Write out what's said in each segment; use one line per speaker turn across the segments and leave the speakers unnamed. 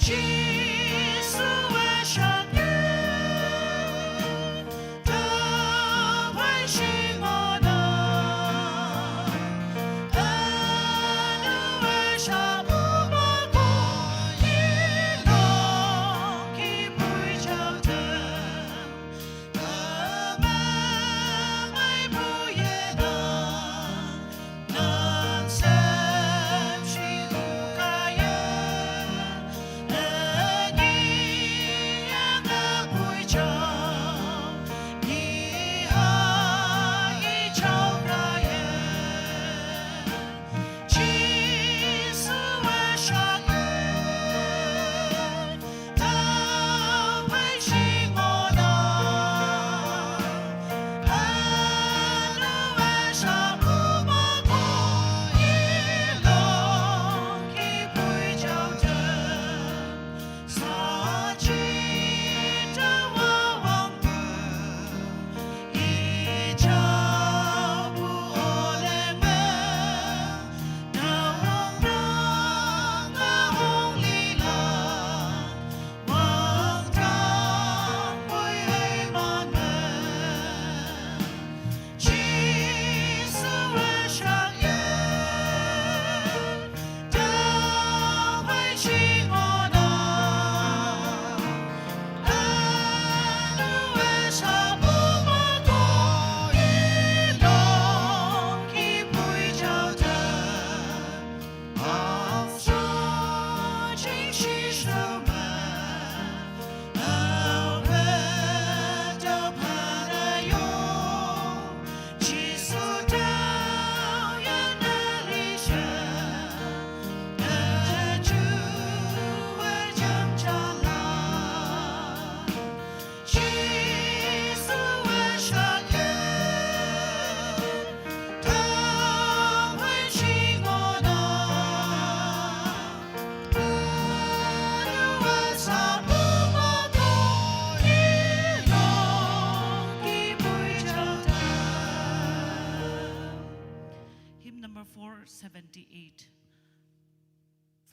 478.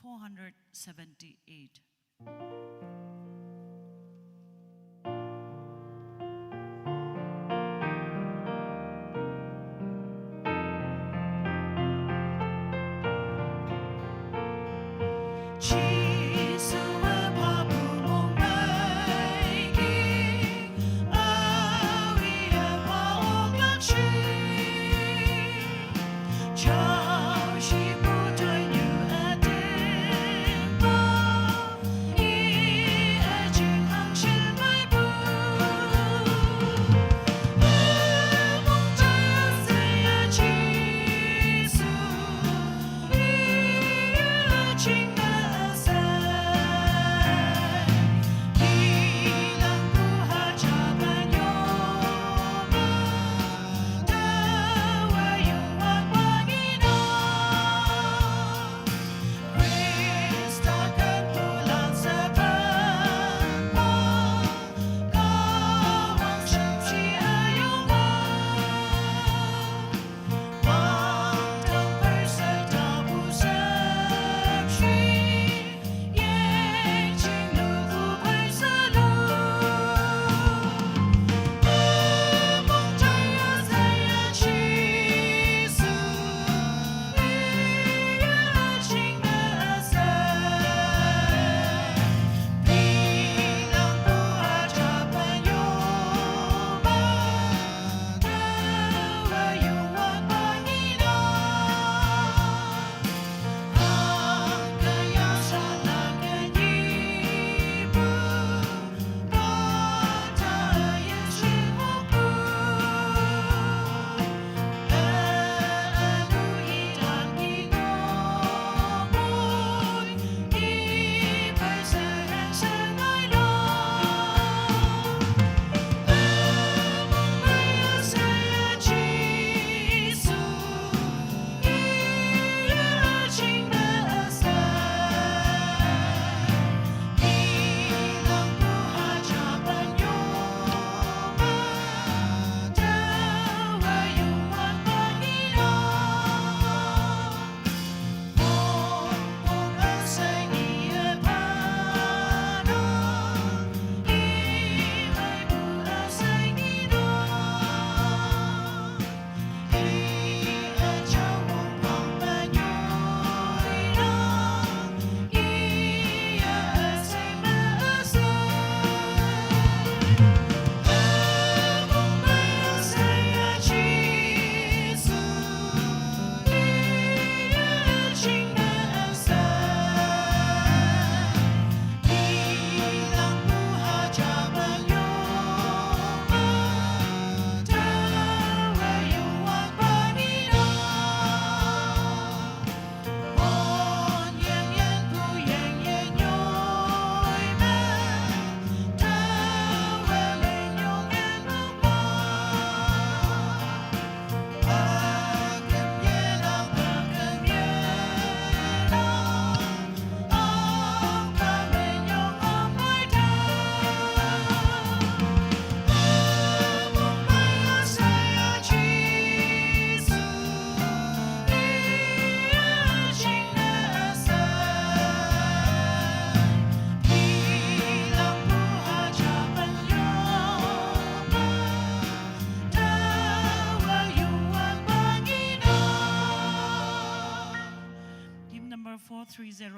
478.
Cho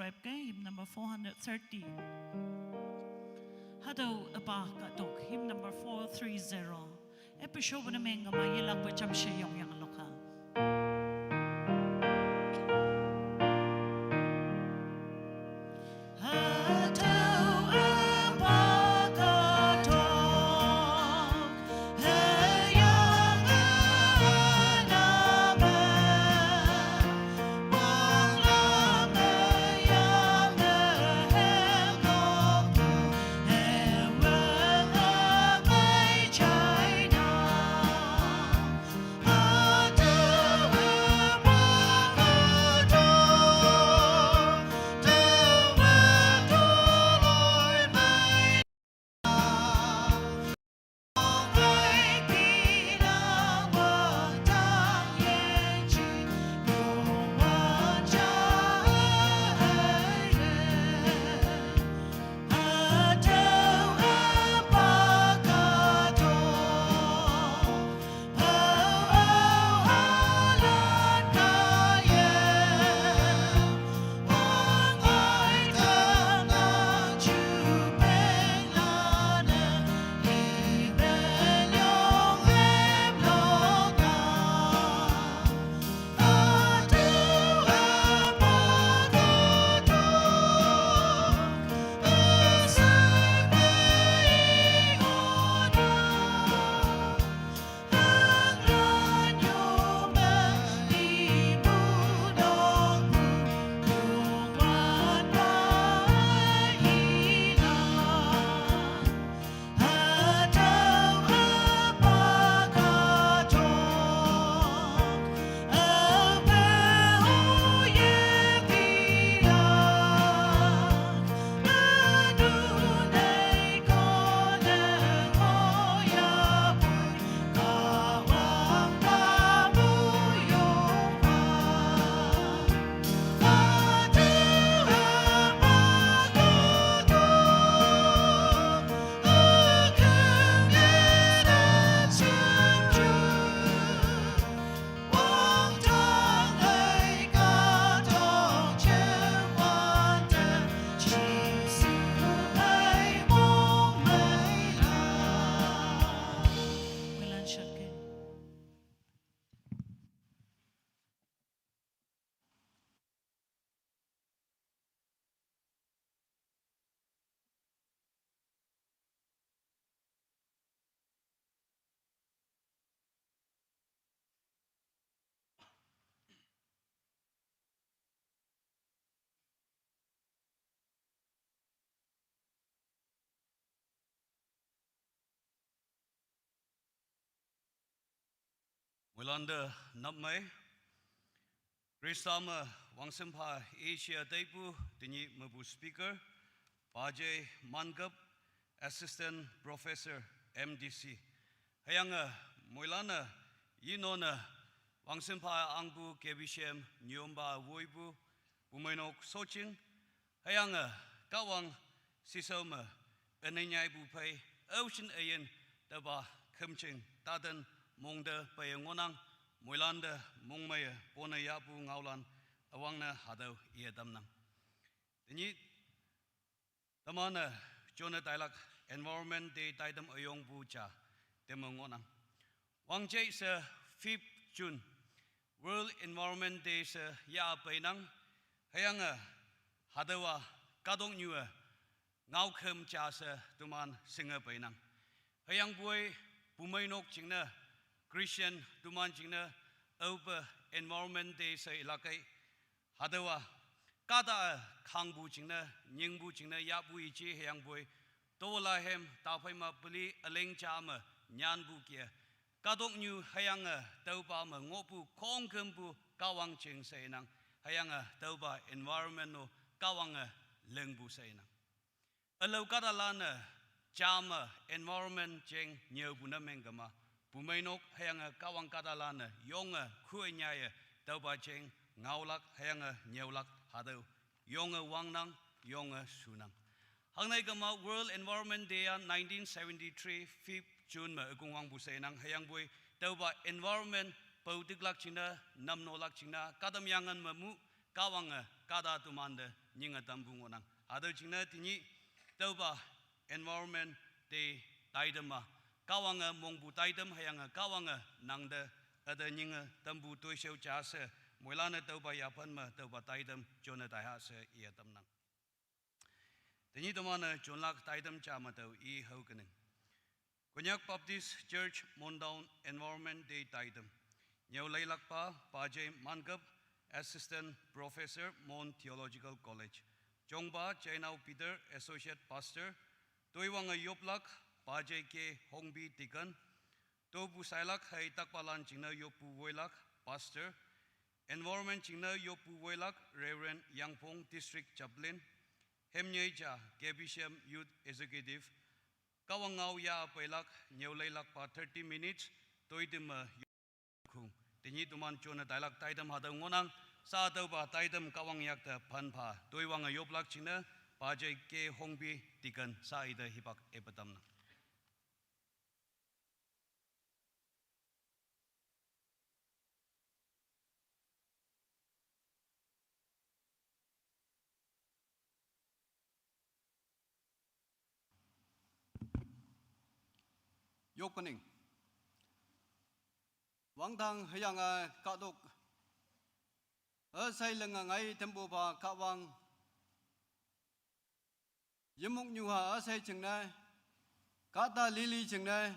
ep ke hymn number 430. Hado aba katok hymn number 430. Episode na menga mayilak wacham shayong yang loka.
Wilanda Napmai, Risama Wangsampa Asia Daipu, Dini Mabu Speaker, Bajay Mangap, Assistant Professor MDC. Hayanga Moilana Yinona Wangsampa Angbu Kebishem Nyomba Woibu, Bumainok Sochin, Hayanga Kawang Sisoma, Ananyai Bupai, Ocean Ayan, Daba Kumching, Tadan. Mongda payangonang Moilanda Mongmaya Pona Yapu Ngaulan Awangna Hado Iadamnang. Dini Damana Jonah Dilak Environment Day Tidam Ayong Bucha Demongonang. Wangjay sa 5th June World Environment Day sa Ya Painang Hayanga Hadawa Kadong Nyua Ngaukem Chasa Tuman Singa Painang. Hayang Boy Pumainok Chingna Christian Duman Jingna Opa Environment Day sa Ilakai Hadawa Kada Kangbu Jingna Nyingbu Jingna Yabu Ichi Hayang Boy Tola Hem Tapaima Puli Aleng Chama Nyanbu Kia Kadok New Hayanga Taupama Ngopu Kongkempu Kawang Ching Sainang Hayanga Tauba Environment no Kawanga Lengbu Sainang Alo Kada Lana Chama Environment Ching Nyobuna Mengama Pumainok Hayanga Kawang Kadalana, Yonga Kuanyaya, Dauba Cheng, Ngaulak, Hayanga, Nyolak, Hado, Yonga Wangnang, Yonga Sunang. Hangnagama World Environment Day 1973, 5th June, Agungwang Busainang, Hayang Boy, Dauba Environment, Paudiklak China, Namnolak China, Kadam Yangan Mamu, Kawanga, Kada Tumanda, nyinga tambung onang ada chingna tinyi tauba environment day taidama kawanga mongbu taidam hayanga kawanga nangda ada nyinga tambu toiseu chase moilana tauba yapan ma tauba taidam jona daiha se ia tamnang tinyi tamana jonlak taidam chama tau I haukening Konyak Baptist Church Mondown Environment Day taidam nyau lailakpa pajay mangap Assistant Professor Mon Theological College Jongba Chainau Peter Associate Pastor Toiwanga Yoplak Pajay Ke Hongbi Tikan Tobu Sailak Hai Takpalan Chingna Yopu Woilak Pastor Environment Chingna Yopu Woilak Reverend Yangpong District Chaplain Hemnyeja Kebisham Youth Executive Kawangau Ya Pailak Nyolailak Pa 30 minutes Toidima Yukung Tinyi Tuman Chona Dailak Taidam Hadang Ngonang Sa Tauba Taidam Kawang Yakta Panpa Toiwanga Yoplak Chingna Pajay Ke Hongbi Tikan Sa Ida Hipak Epatamna
Yokening Wang Tang Hayang Kaduk Sai Lengangai Tempo Ba Kawang Yemuk Nyuha Sai Chengna Kata Lili Chengna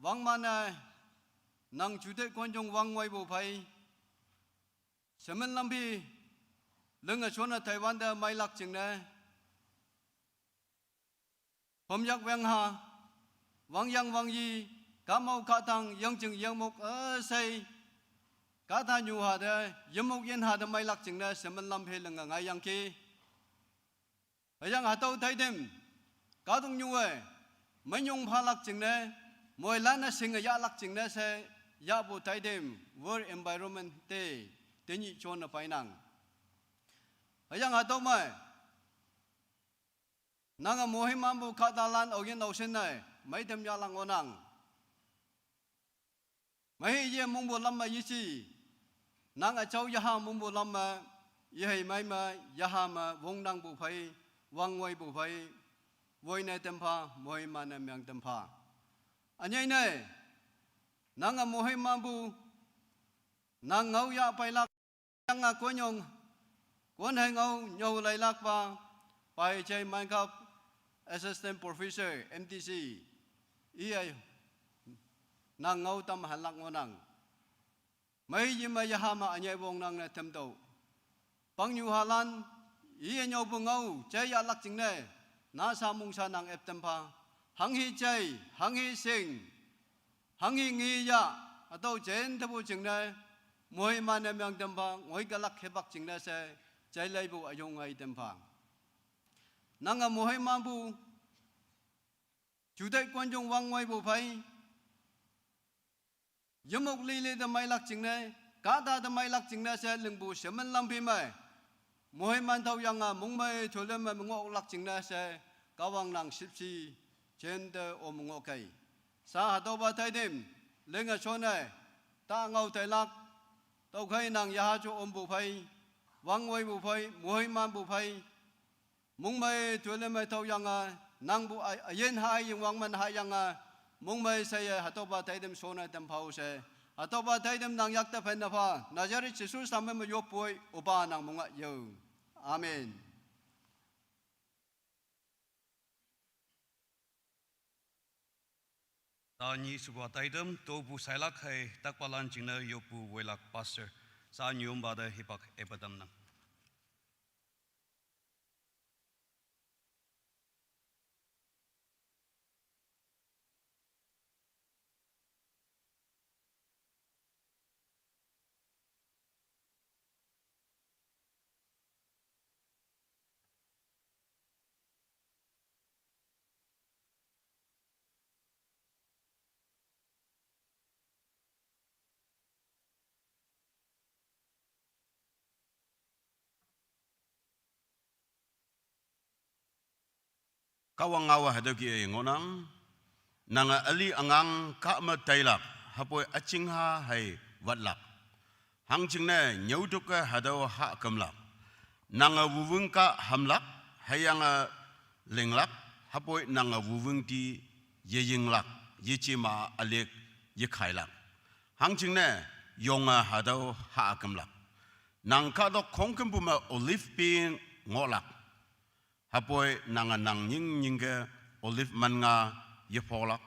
Wang Mana Nang Chute Konjong Wang Wai Bo Pai Semen Lampi Lenga Chona Taiwan Da Mai Lak Chengna Pom Yak Wang Ha Wang Yang Wang Yi Kamau Katang Yang Cheng Yang Mok Sai Kata Nyuha Da Yemuk Yen Ha Da Mai Lak Chengna Semen Lampi Lenga Ngai Yang Ki Hayang Hatau Taidem Kadung Nyuwe Manyong Palak Chengna Moilana Singa Ya Lak Chengna Se Ya Bo Taidem World Environment Day Tenyi Chona Painang Hayang Hatau Mai Nanga Mohimambu Katalan Ogin Osenai Mai Tem Ya Lang Onang Mai Ye Mungbo Lama Yisi Nanga Chau Yaha Mungbo Lama Yehai Mai Ma Yaha Ma Wong Nang Bu Pai Wang Wai Bu Pai Woi Na Tempa Mohimana Myang Tempa Anyai Nai Nanga Mohimambu Nang Ngau Ya Pai Lak Yang Konyong Kwan Hai Ngau Nyau Lai Lak Pa Pai Chai Mankap Assistant Professor MTC Iya Nang Ngau Tam Halak Ngonang Mai Yima Yahama Anyai Wong Nang Na Temdo Pang Yu Halan Iya Nyau Bungau Chai Ya Lak Jingne Nasa Mungsa Nang Ep Tempa Hang Hi Chai Hang Hi Sing Hang Hi Ngi Ya Atau Jen Tabu Jingne Moi Mana Myang Tempa Ngoi Galak Hebak Jingne Se Chai Lai Bu Ayong Ai Tempa Nanga Mohai Mambu Chủ tịch Quan Trung Wang Wai Bo Pai Yemuk Lili Da Mai Lak Jingne Kata Da Mai Lak Jingne Se Lingbu Semen Lampi Mai Mohai Man Tau Yang Mung Mai Thulem Mai Mungok Lak Jingne Se Kawang Nang Sipsi Chen De O Mungok Kai Sa Hatau Ba Thai Dim Lenga Chone Ta Ngau Thai Lak Tau Khai Nang Yaha Chu Om Bo Pai Wang Wai Bo Pai Mohai Man Bo Pai Mung Mai Thulem Mai Tau Yang Nang Bu Yen Hai Yung Wang Man Hai Yang Mung Mai Say Hatau Ba Thai Dim Sona Tem Pau Se Hatau Ba Thai Dim Nang Yak Ta Phen Na Pha Nazareth Jesus Sampai Ma Yop Poi Upa Nang Munga Yo Amen
Ta nyi subwa taidam tobu sailak hai takpalan chingna yopu welak pastor sa nyum bada hipak epadam nang
Kawangawa hadoki ngonang nanga ali angang ka ma tailak hapoi achingha hai watlak hangchingne nyauduka hadaw ha kamlak nanga wuvung ka hamlak hayanga lenglak hapoi nanga wuvung ti yeyinglak yichima alek yikhailak hangchingne yonga hadau ha akamlak nang ka do kongkembuma olive pin ngolak hapoi nanga nang nyingge olive manga yepolak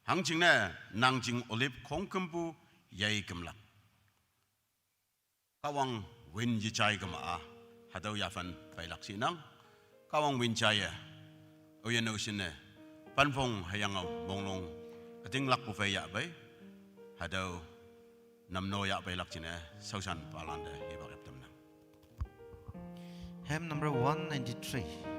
hangchingne nangjing olive kongkembu yai kamlak kawang win yichai kama hadau yafan pailak sinang kawang win chaya oyen osine panfong hayang monglong ating lak bu fai ya bai hadau namno ya bai lak chine sausan palande ibak tamna
Hymn number 193.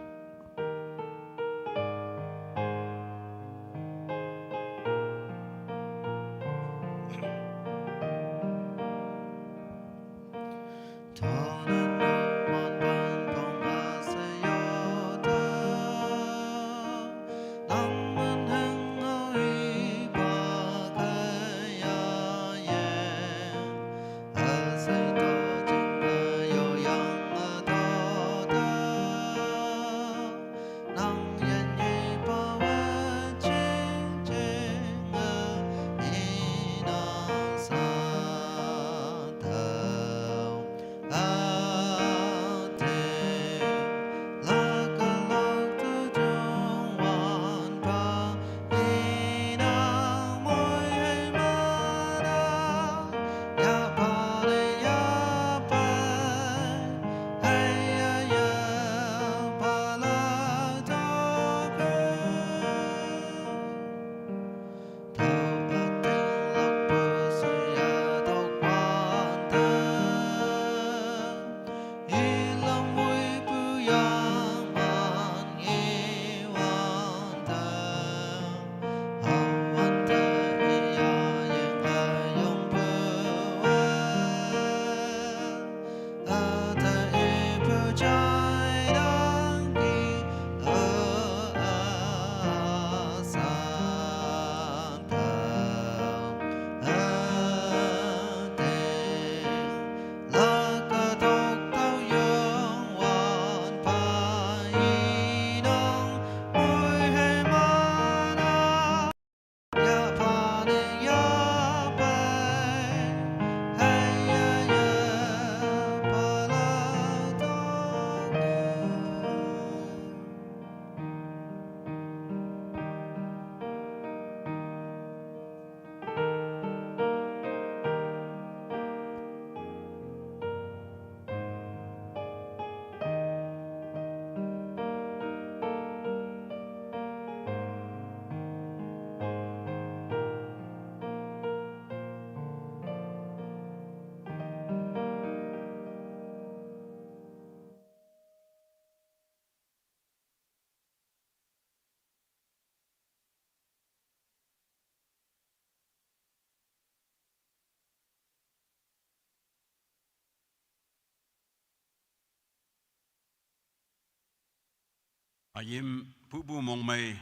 ayim pupu mongmai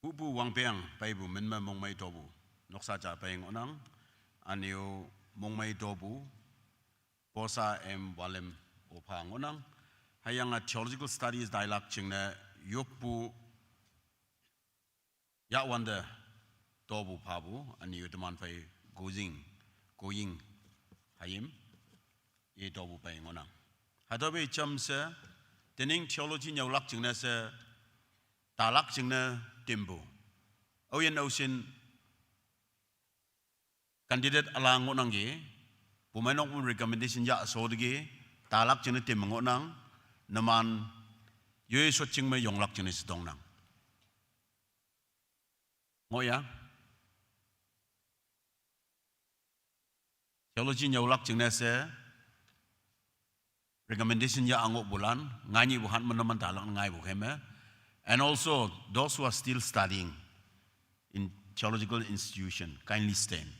pupu wangpeng paibu menma mongmai tobu noksa cha paing onang anio mongmai tobu posa em walem opa ngonang hayang theological studies dialogue chingne yokpu ya wanda tobu pabu anio deman fai going hayim ye tobu paing onang hadobe chamse tening theology nyawlak chingna se talak chingna timbu oyen osin candidate alang ngonang ge pumanok mun recommendation ya sodge talak chingna tim ngonang naman yoy so chingma yonglak chingna sidong nang ngoya theology nyawlak chingna se recommendation ya angok bulan ngani buhan meneman talak ngai bukheme and also those who are still studying in theological institution kindly stand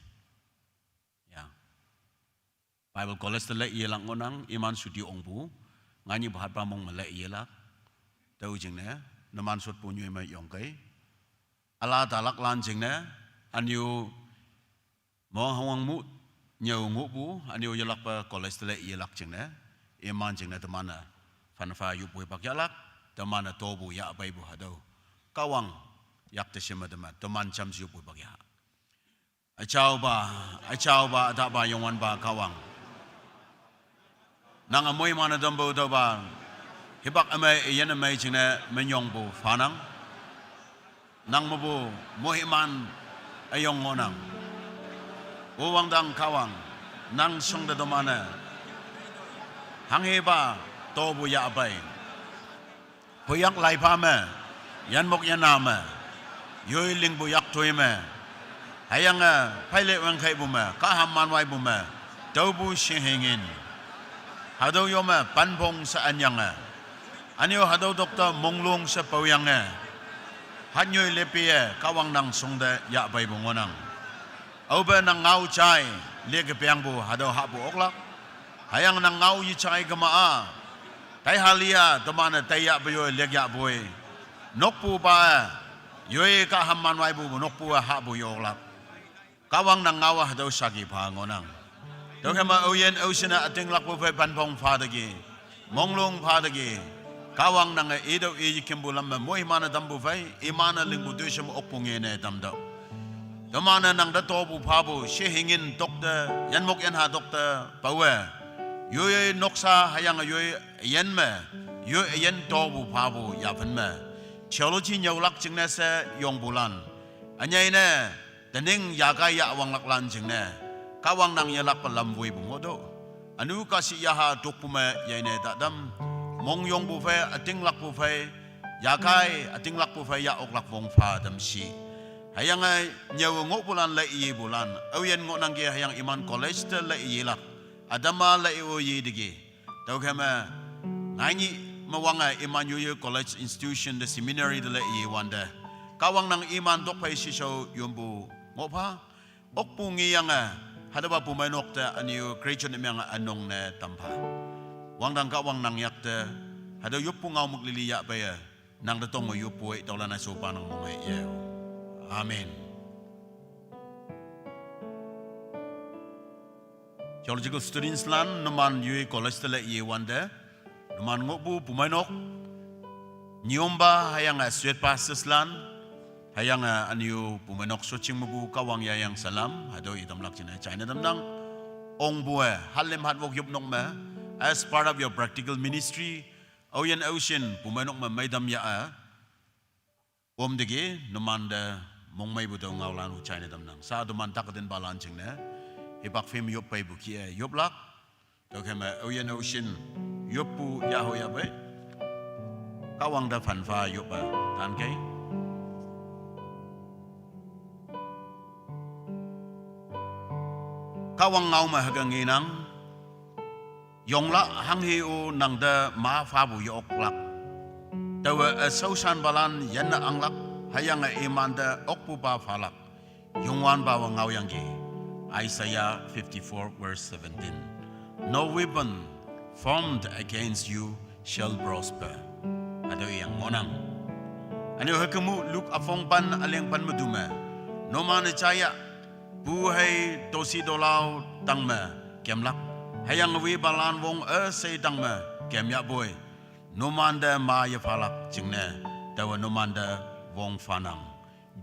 yeah Bible college le yelang ngonang iman suti ongbu ngani buhat pamong mele yelak tau jingne naman sut punyu ma yongkai ala talak lan jingne anyu mo hawang mu nyau ngobu anyu yelak pa college le yelak jingne iman jing na tamana fanfa yu pui pak yalak tamana tobu ya bai bu hado kawang yak te shima taman cham yu pui pak ya achau ba da ba yongwan ba kawang nang amoy mana dambo do ba hibak amai yen amai jing na menyong bu fanang nang mabu mohiman ayong ngonang uwang dang kawang nang song da domana hangheba tobu ya abai hoyak lai pa me yan mok yan na me yoi ling bu yak toi me hayang paile wang khai bu me ka ham man wai bu me tobu shin hingin hado yo me pan bong sa anyang anyo hado dokta monglong sa pawyang hanyoy lepie kawang nang songde ya bai bu ngonang oba nang ngau chai lege piang bu hado ha bu oklak hayang nang ngau yi chai gamaa tai halia tamana tai ya boy leg ya boy nokpu ba yoy ka hamman wai bu nokpu ha bu yoklak kawang nang ngau hado sagi pa ngonang dokema oyen osina ating lak bu pe panpong pha dagi monglong pha dagi kawang nang edo kimbulam moi mana dambu fai imana lingbu dusum okpunge ne damdo damana nang da tobu phabu she hingin dokta yanmok yan ha dokta pawe yoy noksa hayang yoy yen me yoy yen tobu phabu ya phan me theology nyaulak jingne se yongbulan anyai ne daning yaga ya wanglak lan jingne kawang nang yalak palam vui bungodo anu kasi ya ha dokpu me yaine dadam mong yong bu fe ating lak bu fe yakai ating lak bu fe ya ok lak wong pha dam si hayang ai nyaw ngo bulan la i bulan awen ngo nang ge hayang iman college te la i lak adama la i o yi dige tau kema ngani mawanga iman yu college institution the seminary de la i wanda kawang nang iman dok pai si so yombu ngo pha ok pu ngi yang hadaba pu mai nok ta aniu creation emang anong ne tampa wang dang ka wang nang yak te hado yupu ngau muk lili yak baya nang datong mo yupu e tawla na sopa nang mo ye amen theological students lan naman yu college tele ye wande naman ngobu pumanok nyomba hayang sweet pastors lan hayang aniu pumanok soching mabu kawang yayang salam hado idam lak china china damdang ong bue halim hat wok yup nok me as part of your practical ministry, Oyen Ocean, pumanok may dam ya dege, nomanda mong may buto ngawlan u China dam nang. Sa duman takatin balancing na, ipak fim yop pay buki yop lak, dokema Oyen Ocean, yopu yaho yabe, kawang da fanfa yopa, tan kay. Kawang ngaw mahagang inang, yongla hanghi u nang da ma fa bu yok lak tawa sausan balan yanna anglak hayang iman da okpu ba falak yongwan ba ngaw yang gi Isaiah 54 verse 17 no weapon formed against you shall prosper ado yang monang ano hakamu luk afong pan aleng pan maduma no man chaya buhay tosi dolau tangma kemlak hayang wi balan wong say dang ma kem ya boy numanda ma ya falak jingne tawa numanda wong fanang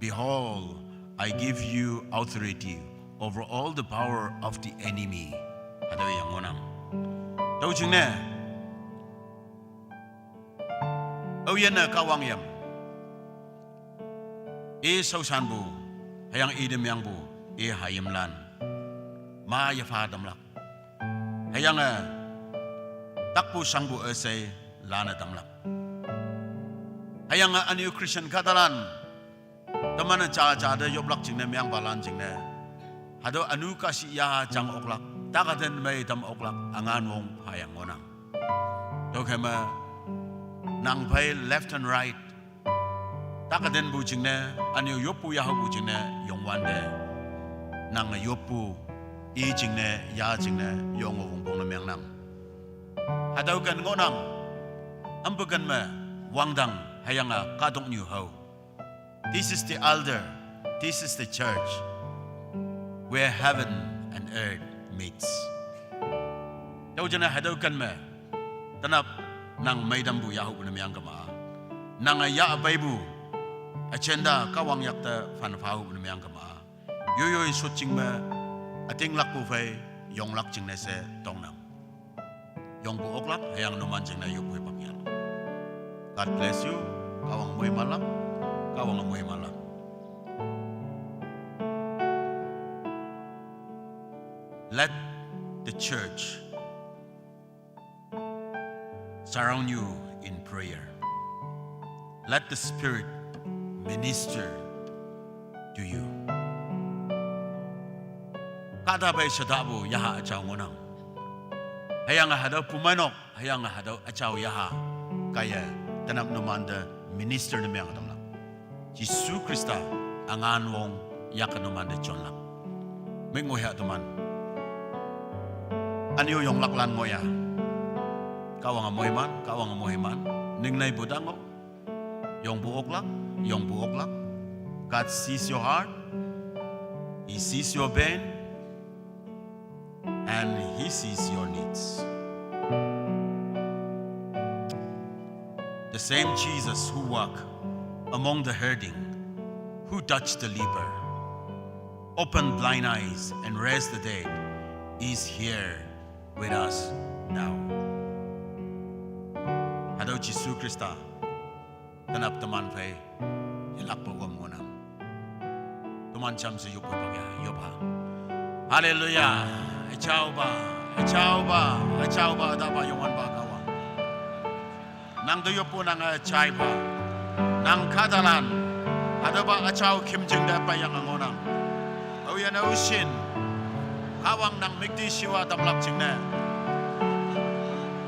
behold I give you authority over all the power of the enemy adawi yang ngonang tau jingne au yana kawang yam e sausan bu hayang idem yang bu e hayam lan ma ya fadam lak hayang takpu sangbu esay lana tamlak hayang anu Christian katalan tamana cha da yoblak jingne myang balan jingne hado anu kasi ya jang oklak takaden may tam oklak angan wong hayang onang dokema nang pai left and right takaden bu jingne anu yopu ya bu jingne yongwande nang yopu i jingne ya jingne yong wong bong na myang nang hadaw kan ngonang ambugan ma wangdang hayanga kadong new ho this is the elder this is the church where heaven and earth meets daw jana hadaw kan ma tanap nang may dambu yahu na miyang kama nang ya baibu agenda kawang yakta fan fahu na miyang kama yoyoy suching ma ating lakpu fay yong lak ching na se tong nam yong bu oklak hayang numan ching na yupu pakyal. God bless you. Kawang moy malam, kawang moy malam. Let the church surround you in prayer. Let the Spirit minister to you. Kada bay sadabu yaha achaw ngonang. Hayang hadaw pumanok, hayang hadaw achaw yaha kaya tanap numanda minister na miyang atam lang. Jisu Krista angan wong yakan numanda chon lang. May ngoya tuman. Anyo yung laklan mo ya. Kawang amoy man, ningnay budango. Yung buok lang. God sees your heart. He sees your pain. And He sees your needs. The same Jesus who walked among the herding, who touched the leper, opened blind eyes and raised the dead, is here with us now. Hadaw Jisu Krista, tanap taman fay, hilak po mo na. Tuman cham sa yupo pagya, yupa. Hallelujah! Achaw ba, daba yungan ba kawa. Nang doyo po nang chay pa, nang kadalan, hadaw ba achaw kimjeng da pa yang angonang. Awiyan na usin, kawang nang migdi siwa tamlak ching na.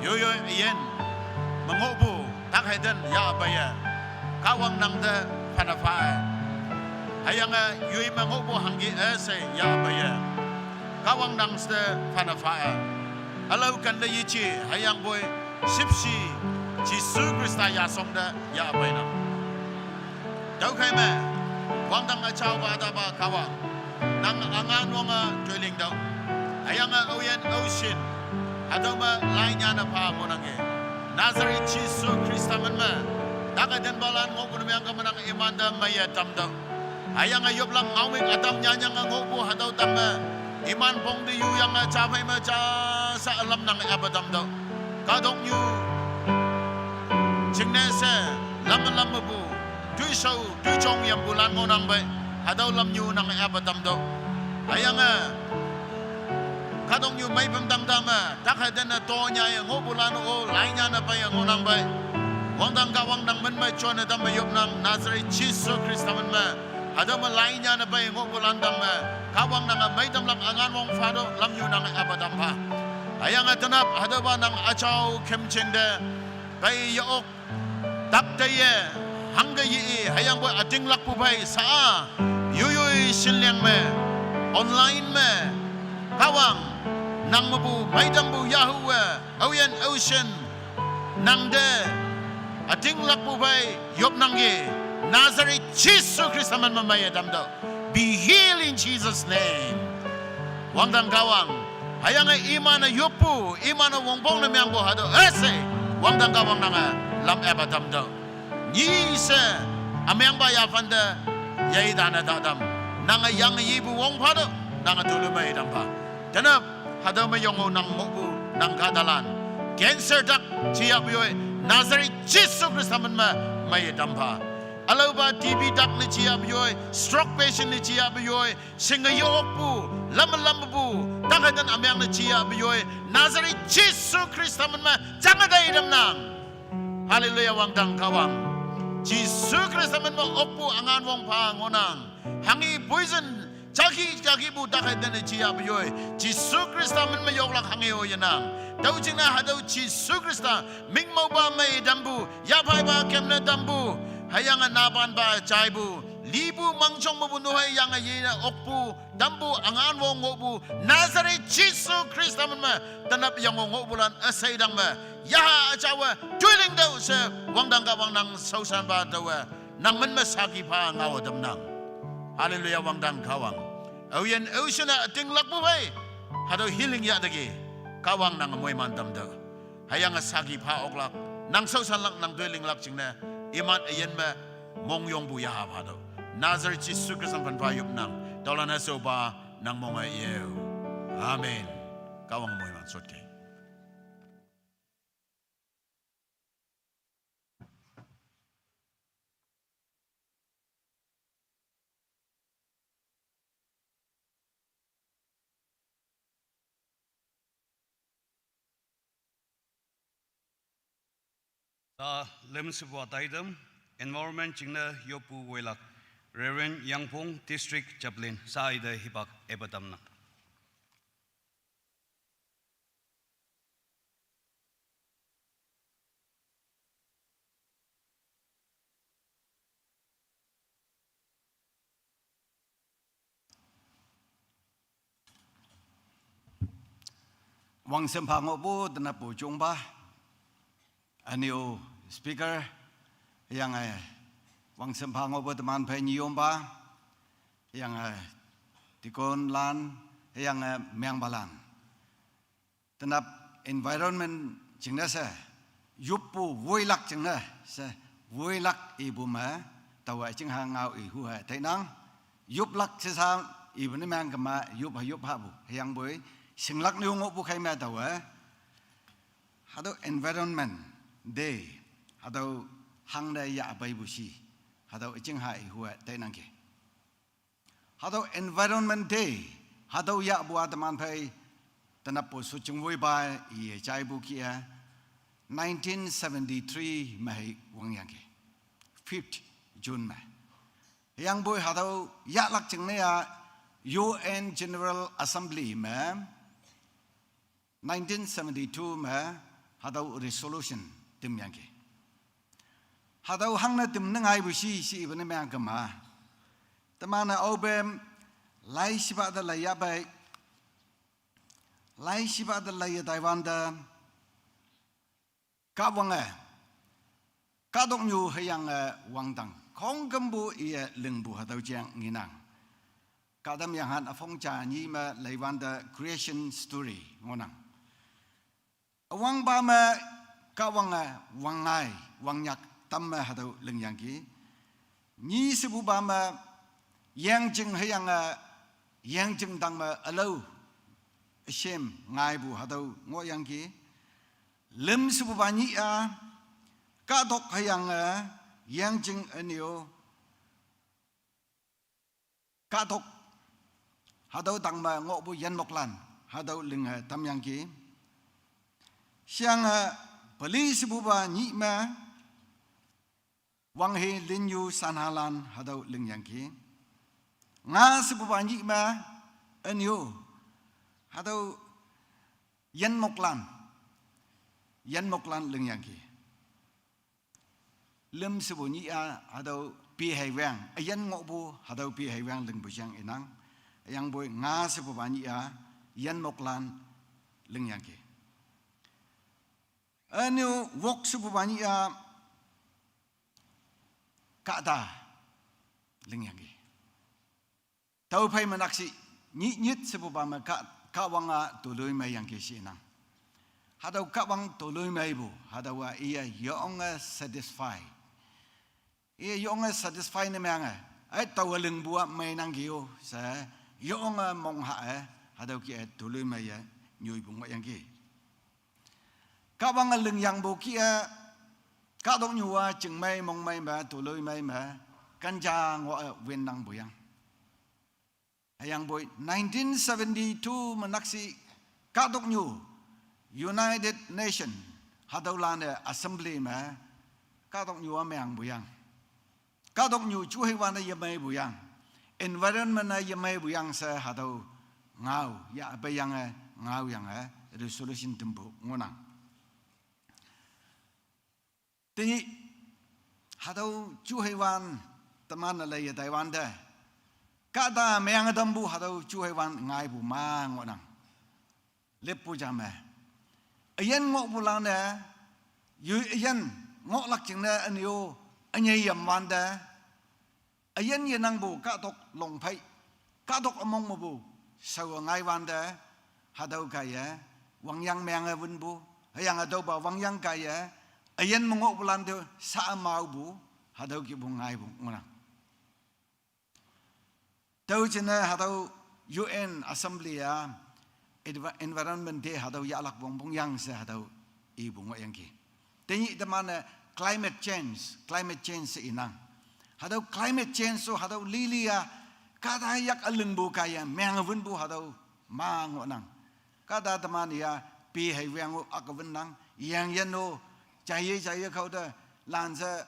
Yoyo iyen, mangubo, takhaden ya abaya, kawang nang da panafay. Hayang yoy mangubo hanggi ese ya abaya, kawang nang da panafay. Alaw kan da yichi, hayang boy, sipsi, Jisu Krista ya somda ya abay na. Daw kay me, wang dang achaw ba adaba kawang, nang angan wong drilling daw. Hayang oyen ocean, hadaw ma lain niya na pa mo nang Nazareth Jisu Krista man ma, dakaden balan mo kuno miyang kamanang imanda maya tamdaw. Hayang ayop lang ngawing adam niya nga ngopo hadaw tama, iman pong di yang chapay ma cha sa alam ng abadam daw. Kadong yu, jingnese, lam bu, tuy sâu, tuy chong yang bulan mo nang bay, hadaw lam yu ng abadam daw. Hayang kadong yu may pamdamdama, takhaden na to niya yung bulan o, lain niya na pa yung nang bay. Wang dang gawang nang man may chon na damayop ng Nazareth Jisu Krista man ma, hadaw ma lain niya na pa yung bulan dang kawang nang may damlang angan mong fado, lam yu ng abadam pa. Hayang tanap, hadaw ba ng achaw kemchende, bay yaok, taptaye, hanggayi, hayang ba ating lakpubay saa, yuyoy silyang me, online me, kawang, nang mabu, may dambu Yahweh, awiyan ocean, nang de, ating lakpubay, yop nangye, Nazareth, Jisu Krista man mamaya damdaw. Be healed in Jesus' name. Wang dang gawang, hayang iman na yupu, iman na wongbong na miyang buhado, ese, wang dang gawang na lam eba damdaw. Nyise, amyang bayafan da, yay dana dadam, nang yang yibu wong pado, nang tulumay dampa. Tanap, hadaw mayongo nang mubu, nang kadalan. Cancer dak, chiyap yoy, Nazareth, Jisu Krista man may dampa. Alaw ba TB dak ni chiyap yoy, stroke patient ni chiyap yoy, singayok po, lam po, takadan amyang ni chiyap yoy, Nazareth Jisu Krista man jangan daidam nang. Hallelujah wang dang kawang. Jisu Krista man opo angan wong pangonang. Hangi poison, jaki bu takadan ni chiyap yoy, Jisu Krista man yok lang hangi o yanang. Daw jina hadaw Jisu Krista, ming mau ba may dambu, yapay ba kem na dambu. Hayang napan ba chaibu, libu mangchong mabunuhay yang ayina okpu, dambu angan wong ngobu, Nazareth Jisu Krista man tanap yang ngobulan asay dang yaha achawa, tuiling daw sa wangdang kawang nang sausan ba daw, nang man masaki pa ngawadam nang. Hallelujah wangdang kawang. Awiyan ocean na ating lakbuhay, hadaw healing ya dagi, kawang nang amoy mandam daw. hayang sagi pa oklak nang sau sanlak nang doi linglak jingne iman ayen me mong yong bu ya ba do nazar chi su krisam pan pa yup nang dolana so ba nang mong ye amen kawang moy man sot ke
Ta lem sebuah taidam environment jingna yopu welak Reverend Yangpong District Chaplain sa ida hibak ebatamna.
Wang sempang opo dana po jumpa aniu speaker yang wang sempang opo teman penyium ba yang tikon lan yang meang balan tenap environment jingna se yupu woilak jingna se woilak ibu ma tawa jing hang ngau i hu ha tainang yup lak se sa ibu ni meang kama yup ha bu yang boy singlak ni ngok bu kai ma tawa hado environment day hado hang da ya bai bu si hado jing ha i hu tai nang ke hado environment day hado ya bu ataman pai tanap po su chung wei ba i chai bu kia 1973 mai wang yang ke 5th June ma yang boy hado ya lak jing ne ya UN General Assembly ma 1972 ma hadau resolution tim yang ke hadau hangna tim nangai bu si ibne ma kama tamana obem lai siba da lai ya bai lai siba da lai Taiwan da ka wanga ka dong yu hayang wang dang khong gambu ia lengbu hadau jang nginang kadam yang han afong cha ni ma lai wan da creation story ngonang Wang ba ma ka wang wangai wang yak tam ma hado leng yang ki ni sebu ba ma yang jing hayang yang jing dang ma alo shem ngai bu hado ngo yang ki lem sebu ba ni a ka dok hayang yang jing anio ka dok hado dang ma ngo bu yan mok lan hado leng tam yang ki Siang polis buba ni ma wang he linyu sanhalan hadau ling yang ki nga sebuba ni ma anyo hadau yan moklan ling yang ki lem sebu ni a hadau pi hai wang yan ngobu hadau pi hai wang ling bujang enang yang boy nga sebuba ni a yan moklan ling yang ki Anu wok subu banyak ya kada lengyanggi. Tahu pai menaksi nyit subu bama kawanga tului mai yang kesinang. Hadau kawang tului mai bu hadawa ia yonga satisfy. Ia yonga satisfy ni menga. Ai tahu leng buat mai nanggiu sa yonga mongha hadau ki tului mai ya nyui bunga yang ki. Kawang leng yang bukia kadong nyua chừng mai mong mai ma tu lui mai ma kanja ngo wen nang buyang ayang boy 1972 menaksi kadong nyu United Nation hadaulan assembly ma kadong nyua meang buyang kadong nyu chuhi wana yamai buyang environment na yamai buyang sa hadau ngau ya bayang ngau yang resolution tembu ngonang Jadi, hadau cuhewan teman alai Taiwan dah. Kata meang dambu hadau cuhewan ngai bu mang ngonang. Lepu jamah. Ayan ngok bulan dah. Ayan ngok lak jeng dah anyo anyai yamwan dah. Ayan yenang bu katok long pai. Katok among mu bu. Sawa ngai wan dah. Hadau kaya wang yang meang avun bu. yang ada bawang yang kaya ayan mengok bulan tu sa mau bu hadau ki bungai bu ngona tau cina hadau UN Assembly ya environment day hadau ya lak bong yang se hadau ibu ngok yang ki tenyi de mana climate change se inang hadau climate change so hadau lilia kada yak aleng bu kaya mengavun bu hadau ma ngok nang kada teman ya pi hai weng akavun nang yang yano cahaya kau dah lansa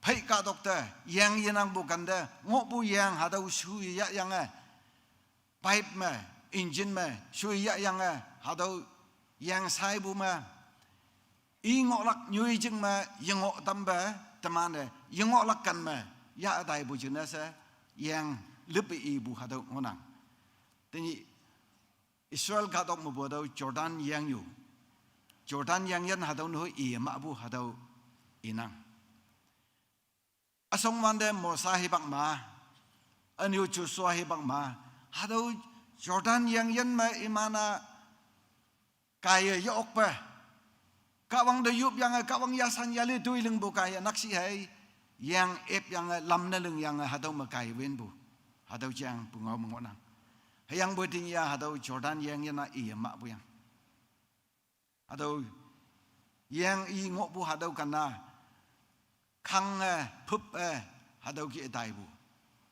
pai ka doktor yang yenang bukan dah ngok bu yang hadau shui ya yang pipe me engine me shui ya yang hadau yang sai bu me i ngok lak nyui jeng me yang ngok tambah teman yang ngok lakan me ya dai bu jenas yang lebih ibu hadau ngonang teni Israel ka dok mo bodau Jordan yang yu Jordan yang yan hadau no i ma bu hadau inang asong mande Musa hibak ma anyu Joshua hibak ma hadau Jordan yang yan ma imana kaya yok pa kawang de yup yang kawang yasan yale duiling bu kaya naksi hai yang ep yang lam na leng yang hadau ma kaya wen bu hadau jang bungau mengonang yang boding ya hadau Jordan yang yan na i ma bu yang hadau yang i ngok bu hadau kana kang pup hadau ki dai bu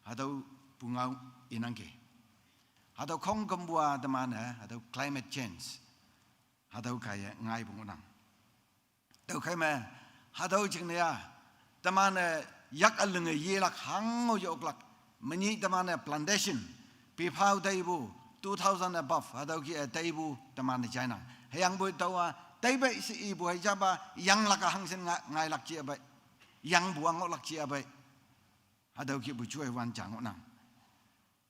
hadau bungau inang ke hadau kong kembua teman hadau climate change hadau kaya ngai bu ngonang dau kai ma hadau jing ya teman yak aleng ye lak hang yok lak meni teman plantation pipau dai bu 2000 above hadau ki dai bu teman China yang bu tawa dai bai si ibu hai jaba yang lak hang sen ngai lak chi bai yang buang ngok lak chi bai hadau ki bu chui wan chang nang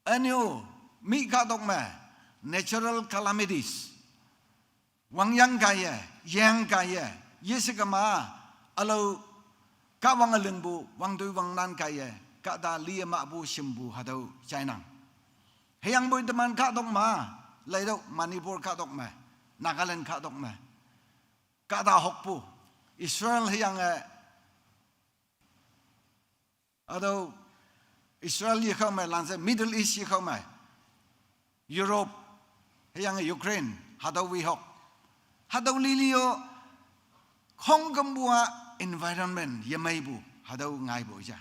anyo mi ka dok ma natural calamities wang yang kaya yesigama alo ka wang aleng bu wang dui wang nan kaya ka da lia ma bu simbu hadau China hayang boy teman ka dok ma lai dok Manipur ka dok ma Nagaland ka dok ma ka da hokpu Israel hayang ado Israel ye khau ma lanse Middle East ye khau ma Europe hayang Ukraine hadau wi hok hadau lilio khong kambua environment ye mai bu hadau ngai bu ja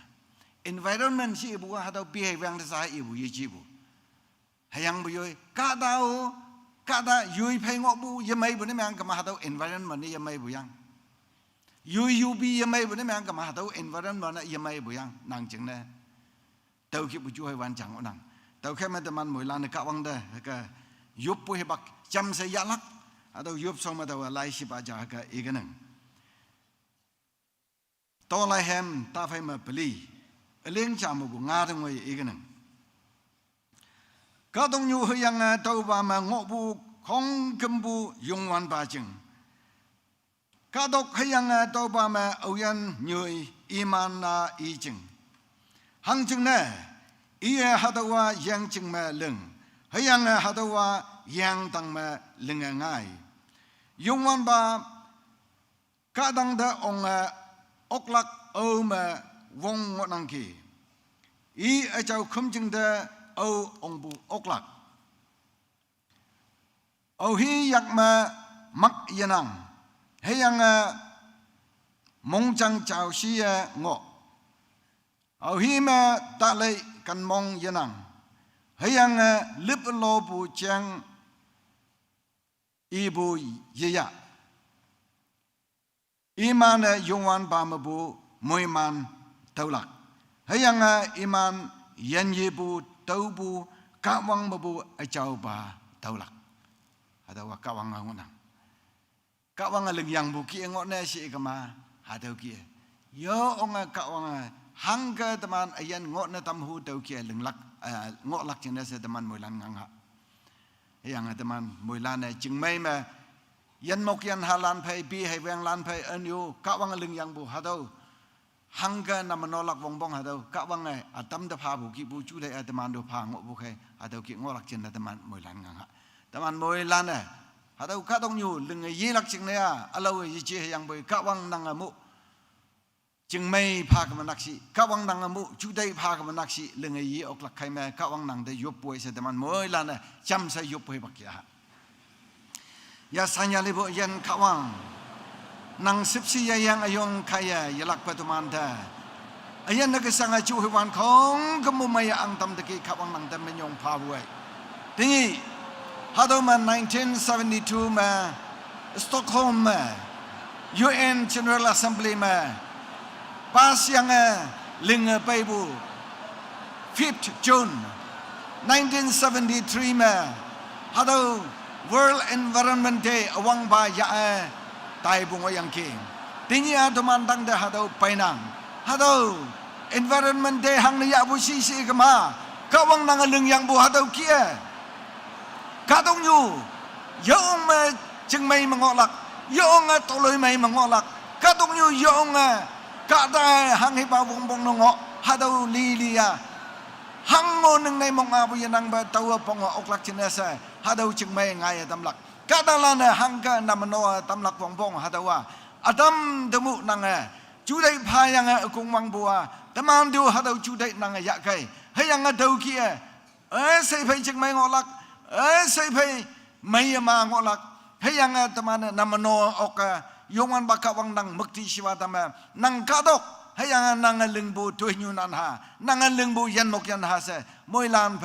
environment si bu hadau pi wang sa ibu ye ji bu hayang bu yoi ka dao ka da yui phai ngok bu ye mai bu ne mang ka ma hadau environment ni ye mai bu yang yu bi ye mai bu ne mang ka ma hadau environment ye mai bu yang nang ching ne tau ki bu chu hai wan chang onang tau khe ma teman moi lan ka wang da ka yup pu he bak cham se ya lak adau yup song ma da lai si ba ja ka iganang to lai hem ta phai ma pli aleng cha mu bu nga dong ngoi iganang ka dong yu yang tau ba ma ngok bu khong kem bu yong wan ba jing ka dok yang tau ba ma au yan nyoi iman na i jing hang jing ne i hadawa yang jing ma leng hayang hadawa yang tang ma leng ngai yong wan ba ka dang da ong oklak o ma wong nang ki i a chau khum jing da o ong bu oklak o hi yak ma mak yanang hayang mong chang chau si ngo o hi ma ta lei kan mong yanang hayang lip lo bu chang ibu yeya iman yongwan ba ma bu moiman taulak hayang iman yan ye bu tau bu ka wang ma bu a chau ba taulak ada wa ka wang ngonang ka wang leng yang bu ki ngot ne si ka ma ha dau ki yo ong ka wang hang ka teman ayan ngot na tam hu tau ki leng lak ngot lak chen se teman moilan ngang ha yang teman moilan jing mai ma yan mok yan halan phai bi hai wang lan phai an yu ka wang leng yang bu ha dau hang ka na manolak wong bong ha dau ka wang atam da pha bu ki bu chu dai teman do pha ngo bu khai ha dau ki ngolak chen na teman moilan ngang ha teman moilan หาดูข้าต้องอยู่ลึงยี่ลักจึงเนี่ยเรายี่เจียยังบ่ข้าวังนังมุจึงไม่พากันมานักสิข้าวังนังมุจุดได้พากันมานักสิลึงยี่ออกหลักใครแม่ข้าวังนังได้ยุบป่วยเสด็จมันมวยลานเนี่ยจำใส่ยุบป่วยบักยายาสัญญาลิบุยันข้าวังนัง14ยังอายุขยายยลักปัตุมันเถอะอายันนักสังอาจูหิวันของขมุมายอังตำตะกี้ข้าวังนังแต่ไม่ยงพาบุยทีนี้ฮาโดมัน1972มาสต็อกโฮล์มมา UN General Assembly มาpas yang lingไปบุ 5th June 1973มาฮาโด World Environment Day อวังบายาตายบุงยังคิงทีนี้ฮาโดมันตั้งแต่ฮาโดไปนังฮาโด Environment Day หังนี่ยาบุซีซีกันมาข้าวังนังลึงยังบุฮาโดเกียข้าต้องอยู่ยองมาจึงไม่มองหลักยองตัวเลยไม่มองหลักข้าต้องอยู่ยองข้าได้หังให้บ่าวบงนงฮาดูลีลียหังโง่หนึ่งในมองอาบุยนังบ่ตัวปงอกหลักชนะเสฮาดูจึงไม่ง่ายตำหลักข้าได้ละเนี่ยหังก็นำโนตำหลักปงฮาดูว่าอดัมดมุนังจูได้พายังกุงวังบัวแต่มันดูฮาดูจูได้นังยะไกให้ยังดูเกียใส่ไปจึงไม่งอหลักใส่ไปไม่มางอหลักให้ยังตมันนำโนออกยงวันบักวังนังมุกติชิวาตามนังกาดกให้ยังนังลึงบูตุยนูนันหานังลึงบูยันนกยันหาเสมวยลานไป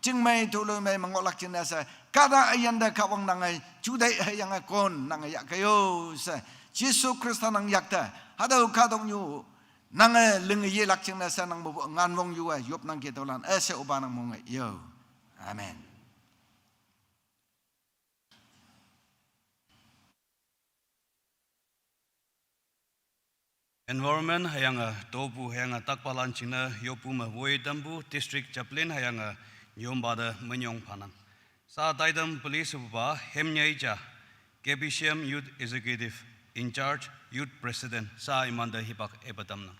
จึงไม่ทุลุไม่มางอหลักจินเสกาดายันเดกวังนังจูได้ให้ยังคนนังอยากโยเสยิสุคริสต์นังอยากแต่ฮาดูข้าต้องอยู่นังลึงยี่ลักจินเสนังบุงานวงอยู่ยบนังเกตุลันเสอุบานังมงโยอาเมน
Environment hayang topu hayang takpalan china yopuma woidambu district chaplain hayang yombada menyong panan sa daidam police upa hemnyaija KBCM youth executive in charge youth president sa imanda hipak ebatamna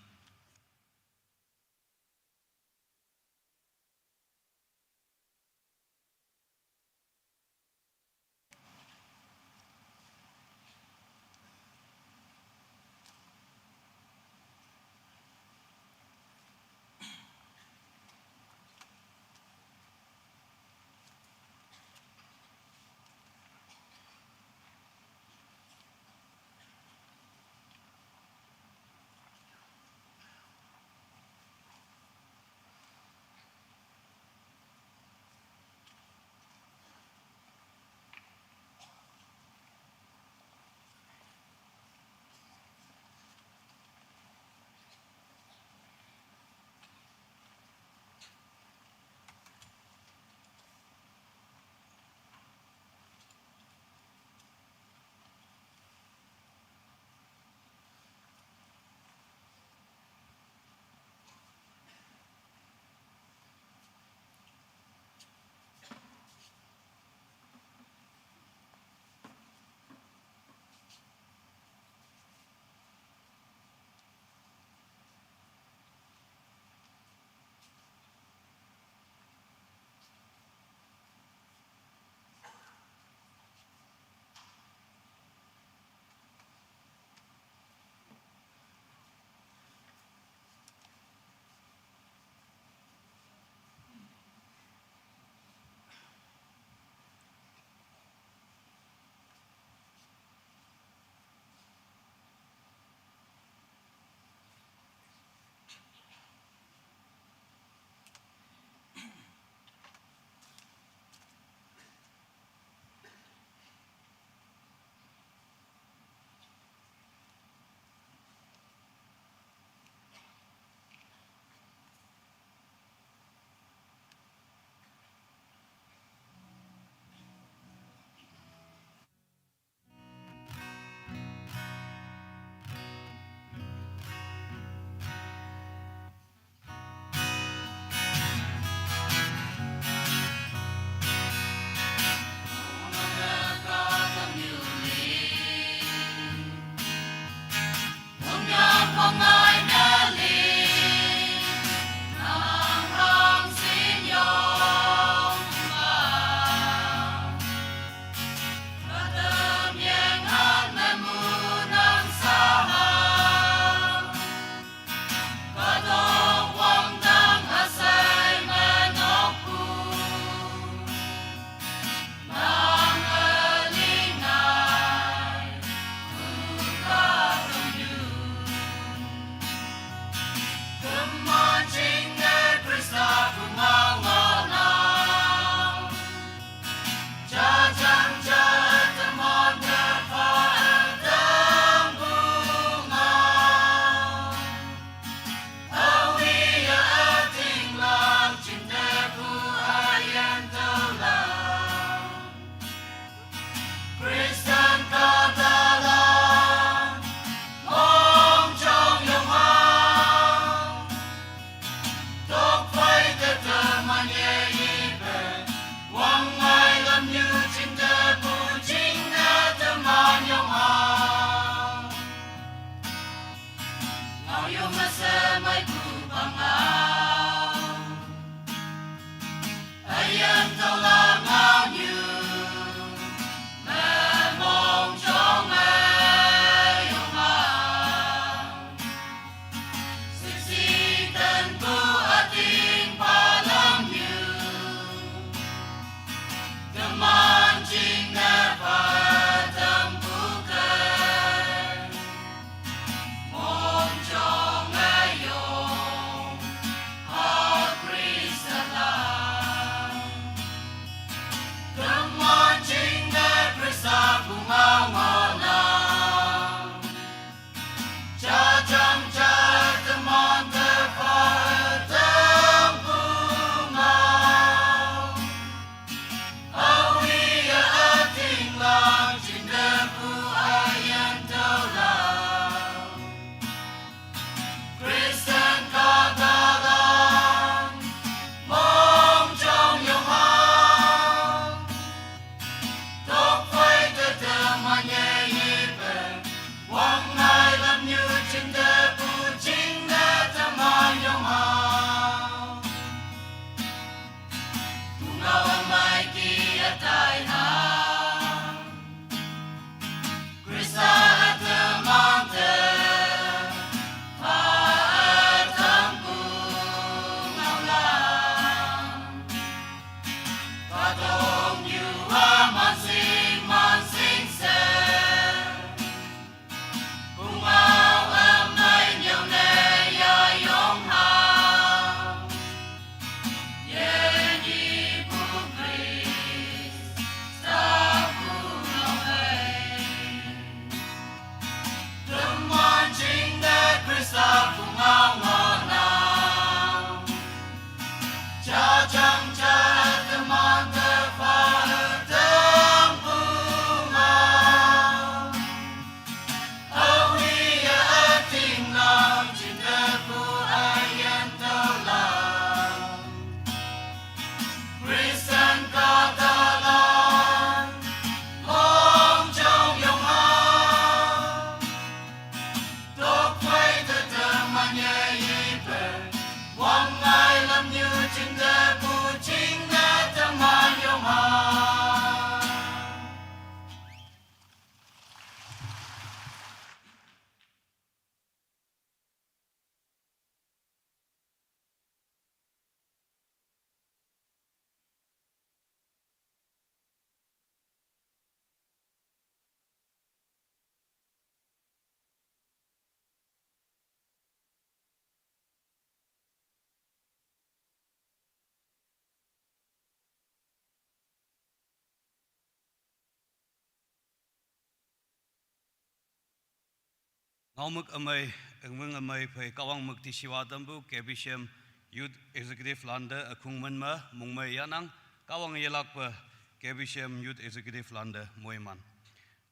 ngau mực amai engmung amai phai kawang mực ti siwa tambu KBCM Youth Executive Landa akung manma mungmai yanang kawang yelak pa KBCM Youth Executive Landa moiman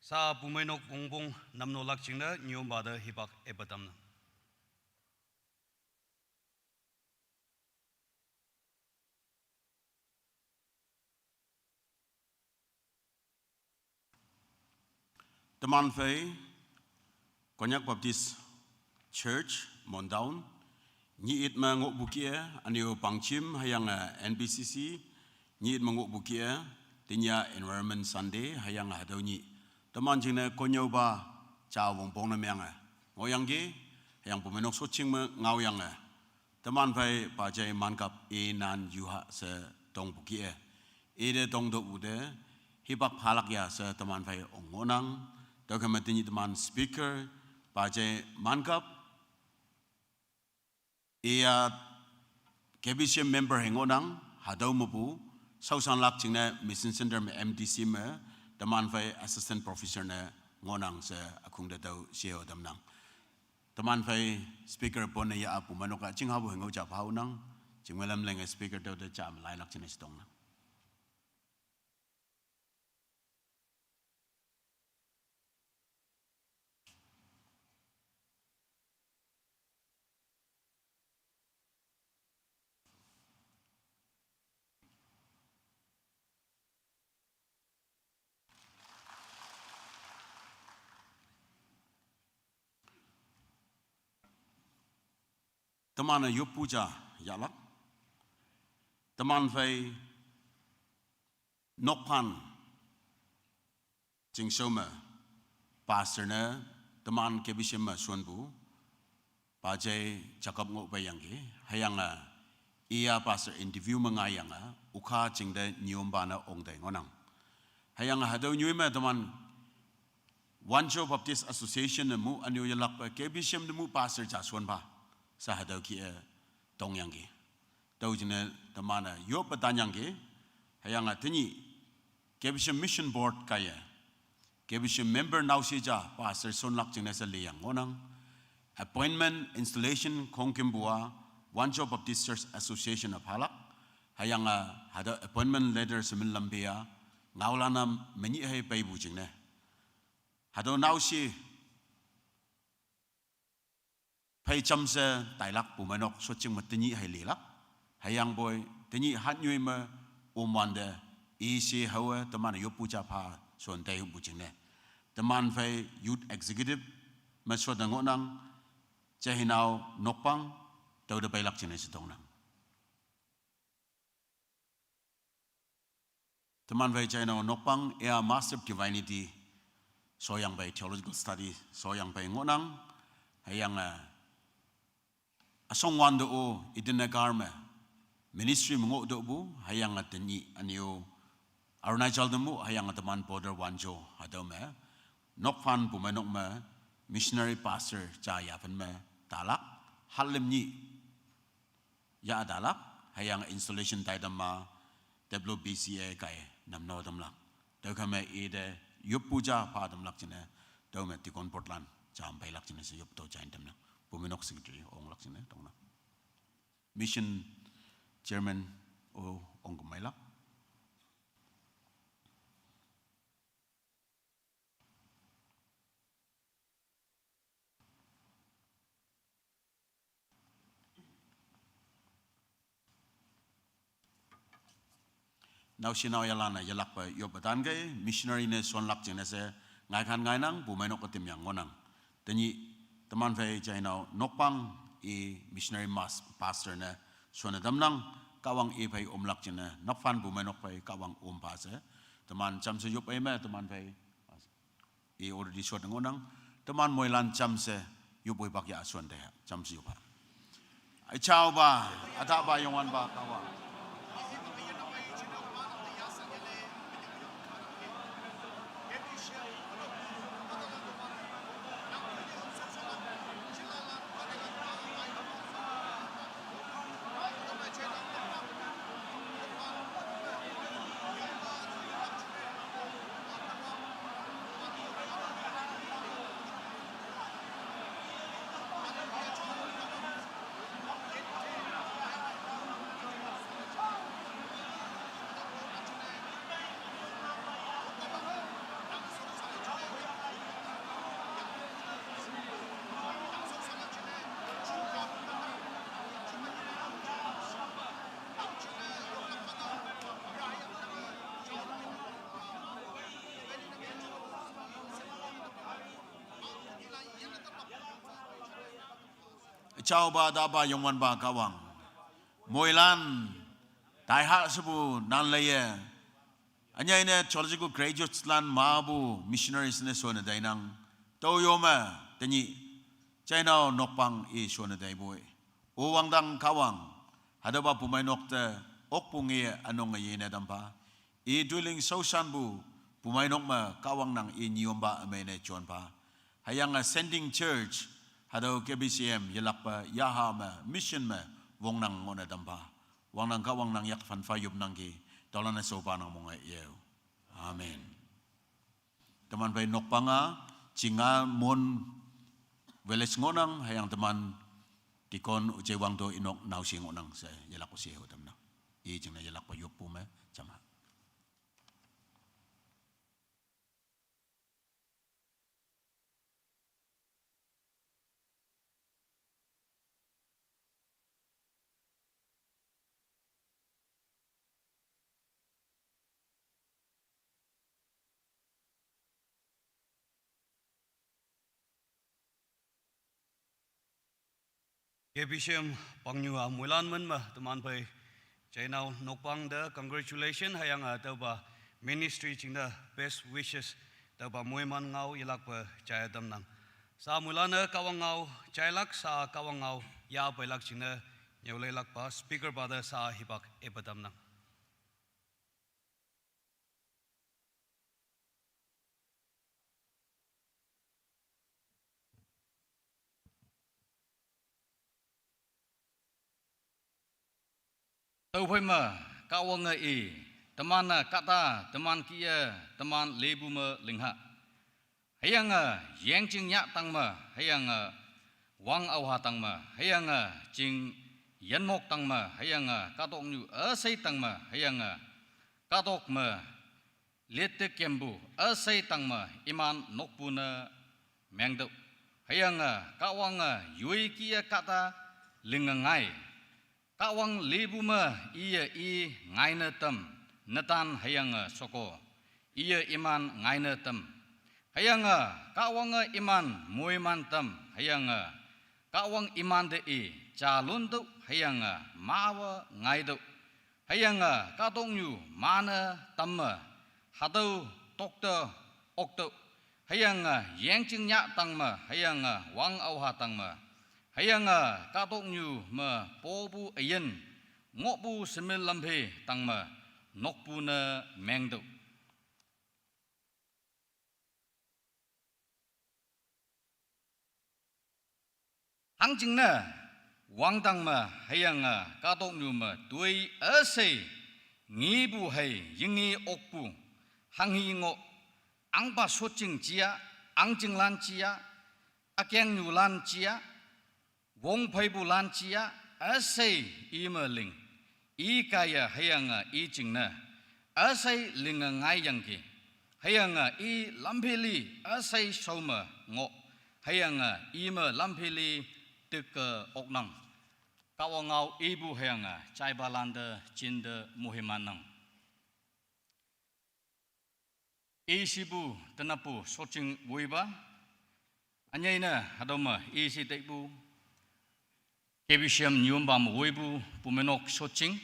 sa pumainok bongbong namnolak chingna nyom bada hibak ebatamna
Teman fei Konyak Baptist Church Mondown ni it mangok bukia anio pangchim hayang NBCC ni it mangok bukia tinya Environment Sunday hayang hadau ni teman jina konyo ba cha wong pong na myang ngoyang ge hayang pumenok soching ngau yang teman fei pa jai mankap e nan yuha se tong bukia e de tong do ude hibak phalak ya se teman fei ongonang dokamatini teman speaker Pajai Mankap ia KBCM member hengonang hadau mupu sausan lak chingna mission center me MDC me teman fai assistant professor ne ngonang se akung datau sio damnang teman fai speaker pon ya apu manoka chinghabu hengo cha phaunang chingmelam leng speaker do de cham lai lak chine stong na teman yup puja yalak teman fai nokpan jing soma pastor ne teman KBCM suanbu pajai cakap ngok bayangge hayang ia pastor interview mengayang ukha jing de nyom bana ong de ngonang hayang hadau nyui me teman Wancho Baptist Association mu anyo yalak KBCM mu pastor cha suan ba sa hadau ki tong yang ge tau jine tamana yo patanyang ge hayang tini KBCM mission board kaya KBCM member now si ja pastor son lak jine sa liyang ngonang appointment installation kongkimbua Wancho Baptist Church Association of Halak hayang hada appointment letter sa minlambia ngawlana meni hay pay bujing ne hado now si Pai cham se tai lak pu manok so ching mat ni hai le lak hayang boy tini hat nyui ma omwan de e se hawa taman yo pu cha pha son tai bu ching ne taman fai youth executive ma so da ngonang che hinau nokpang tau de pai lak chine se tong nang taman fai che hinau nokpang a master of divinity so yang bai theological study so yang bai ngonang hayang asong wando o idina garme ministry mengo do bu hayang atani anio Arunachal demu hayang teman border wanjo hadome nokfan bu menok me missionary pastor cha ya pen me talak halim ni ya dalak hayang installation taidama WBCA kai namno damlak dokame ide yup puja pa damlak chine dome tikon portland cham pai lak chine se yup to chain damna Puminok Secretary ong lak sine tong na mission chairman o ong kumailak now sinau yalana yalak pa yobatan gay missionary ne son lak chine se ngai khan ngai nang puminok katim yang ngonang tani teman fai jainau nokpang e missionary mass pastor ne sona damnang kawang e fai omlak chine nokfan bu menok fai kawang om pas teman cham se yop e me teman fai e already shot ngonang teman moilan cham se yop boy bak ya son de cham se yop ai chao ba ata ba yongwan ba kawang chau ba da ba yong wan ba kawang. Moilan dai ha sebu nan leye. Anya ine theological graduates lan mabu missionaries ne so na dainang. Tau yoma tani China nokpang e so na dai boy. O wangdang kawang hadaba pumai nokte okpungi anong ngayene dampa. E dwelling so sanbu pumai nokma kawang nang e nyomba amene John pa. Hayang sending church hado KBCM yelakpa yahama mission ma wong nang ngona dampa. Wang nang kawang nang yak fan fayub nang ki tolana sopa nang mga yeo. Amen. Teman bay nokpanga cinga mon weles ngonang hayang teman dikon uje wang do inok nausi ngonang sa yelak ko siya tamna. I jing na yelak pa yup pume chama.
KBCM pangnua mulan man ma teman pai China nokpang da congratulation hayang tauba ministry chingda best wishes tauba muiman ngau ilak pa chaya damnang sa mulana kawang ngau chailak sa kawang ngau ya pailak chingda nyolai lak pa speaker pada sa hibak epadamnang.
Tau phai ma kawang e teman kata teman kia teman lebu ma lingha hayang yang jing yak tang ma hayang wang au ha tang ma hayang jing yan mok tang ma hayang katok nyu asai tang ma hayang katok ma lete kembu asai tang ma iman nokpu na mengdo hayang kawang yui kia kata lingangai kawang lebu ma iya i ngaina tam natan hayang soko iya iman ngaina tam hayang kawang iman muiman tam hayang kawang iman de i calun tu hayang mawa ngaidu hayang katong yu mana tam hadau tokta okto hayang yang ching nya tang ma hayang wang au ha tang ma hayang katok nyu ma pobu ayen ngokbu semel lampe tang ma nokbu na mengdo hang jing na wang tang ma hayang katok nyu ma dui ase ngibu hai yingi okbu hang hi ngo ang ba so jing jia ang jing lan jia akyang nyu lan jia wong pai bu lan chia asai imeling i kaya hayang i jingna asai linga ngai yang ki hayang i lampeli asai soma ngo hayang i me lampeli tek oknang kawangau ibu hayang chai balanda jinda muhimanang i sibu tenapu soching woiba anyaina hadoma i si tekbu KBCM nyumbam woibu pumenok soching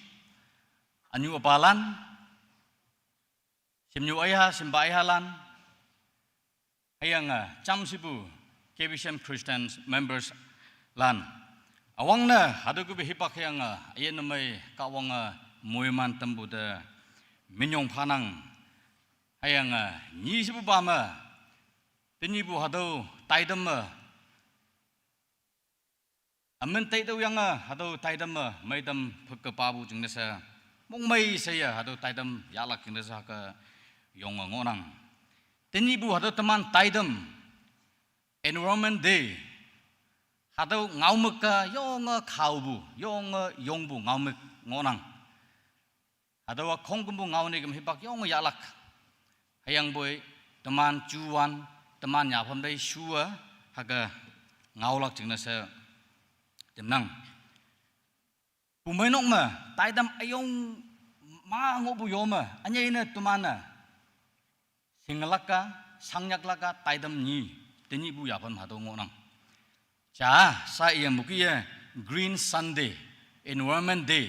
anyu apalan simnyu ayha simba ayhalan hayang cham sibu KBCM Christian members lan awang na hadugu be hipak hayang ayen mai kawang muiman tembu de minyong phanang hayang ni sibu bama tinibu hadu taidam amen tay đâu yang hado taidam maidam phuk pabu jingna sa mong mai saya hado taidam yalak jingna sa ka yong ngonang tenibu hado teman taidam environment day hado ngaumuk ka yong khaubu yong yongbu ngaumuk ngonang hado khongbu ngaune gam hibak yong yalak hayang boy teman cuan teman yapam dai shua haga ngaulak jingna sa nang pumenok ma taidam ayong ma ngobu yoma anya ina tumana singlaka sangnyaklaka taidam ni teni bu yapam hado ngonang cha sa iya mukiya Green Sunday Environment Day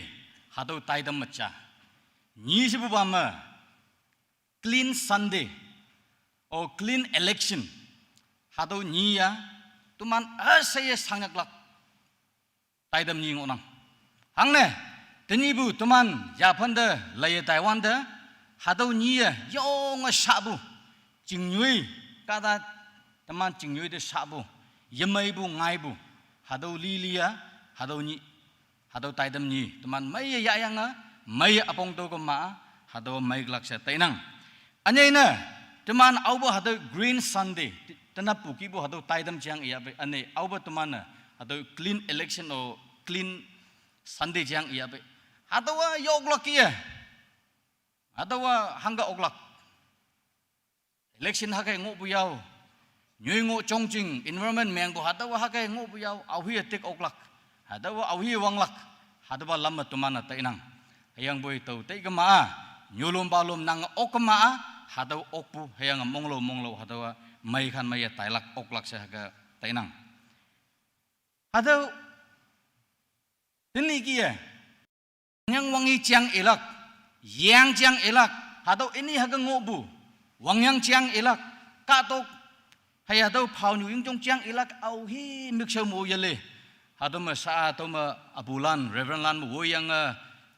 หาตัวไตดำมัจจานี่สิบุบามะ Clean Sunday or Clean Election หาตัวนี้อะตุมันเสียสังนักลักไตดำนี้งอนังหังเนี่ยทีนี้บุตุมันยาพันเดเลยไต้หวันเดหาตัวนี้อะยองชาบุจิงยุยกาตาตุมันจิงยุยเดชาบุยามไม่บุง่ายบุหาตัวลีลีอะหาตัวนี้หาตัวไตดำนี้ตุมันไม่ยายังอะไม่อปงตัวก็มาหาตัวไม่กลักเสียไตนังอันนี้เนี่ยตุมันเอาบุหาตัว Green Sunday ตนับปุกิบุหาตัวไตดำจังอียาไปอันนี้เอาบุตุมันหาตัว Clean Election or Clean Sundayจังอียาไปหาตัวยกลักกี้หาตัวหังกะอกลัก election ฮักไอ้งูปุยาวยุยงูจงจิง environment แมงบุหาตัวฮักไอ้งูปุยาวเอาหิติกอกลักหาตัวเอาหิวังลักหาตัวลำมาตุมันอะเตนังยังบุยตัวเตกมายูลุมบาลุมนังอกมาหาตัวอกปุยังมองโลหาตัวไม่ขันไม่ไตลักอกลักเสียฮักเตนังหาตัวทีนี้กี้ยังวังอีจังเอลักยังจังเอลักหาตัวini hak ngobu wang yangจังเอลักกะตกให้หาตัวเผาหนูยังจงจังเอลักเอาฮีมิกเชมูยเลยหาตัวมาซาตัวมาอบูลันเรเวนลันบุยัง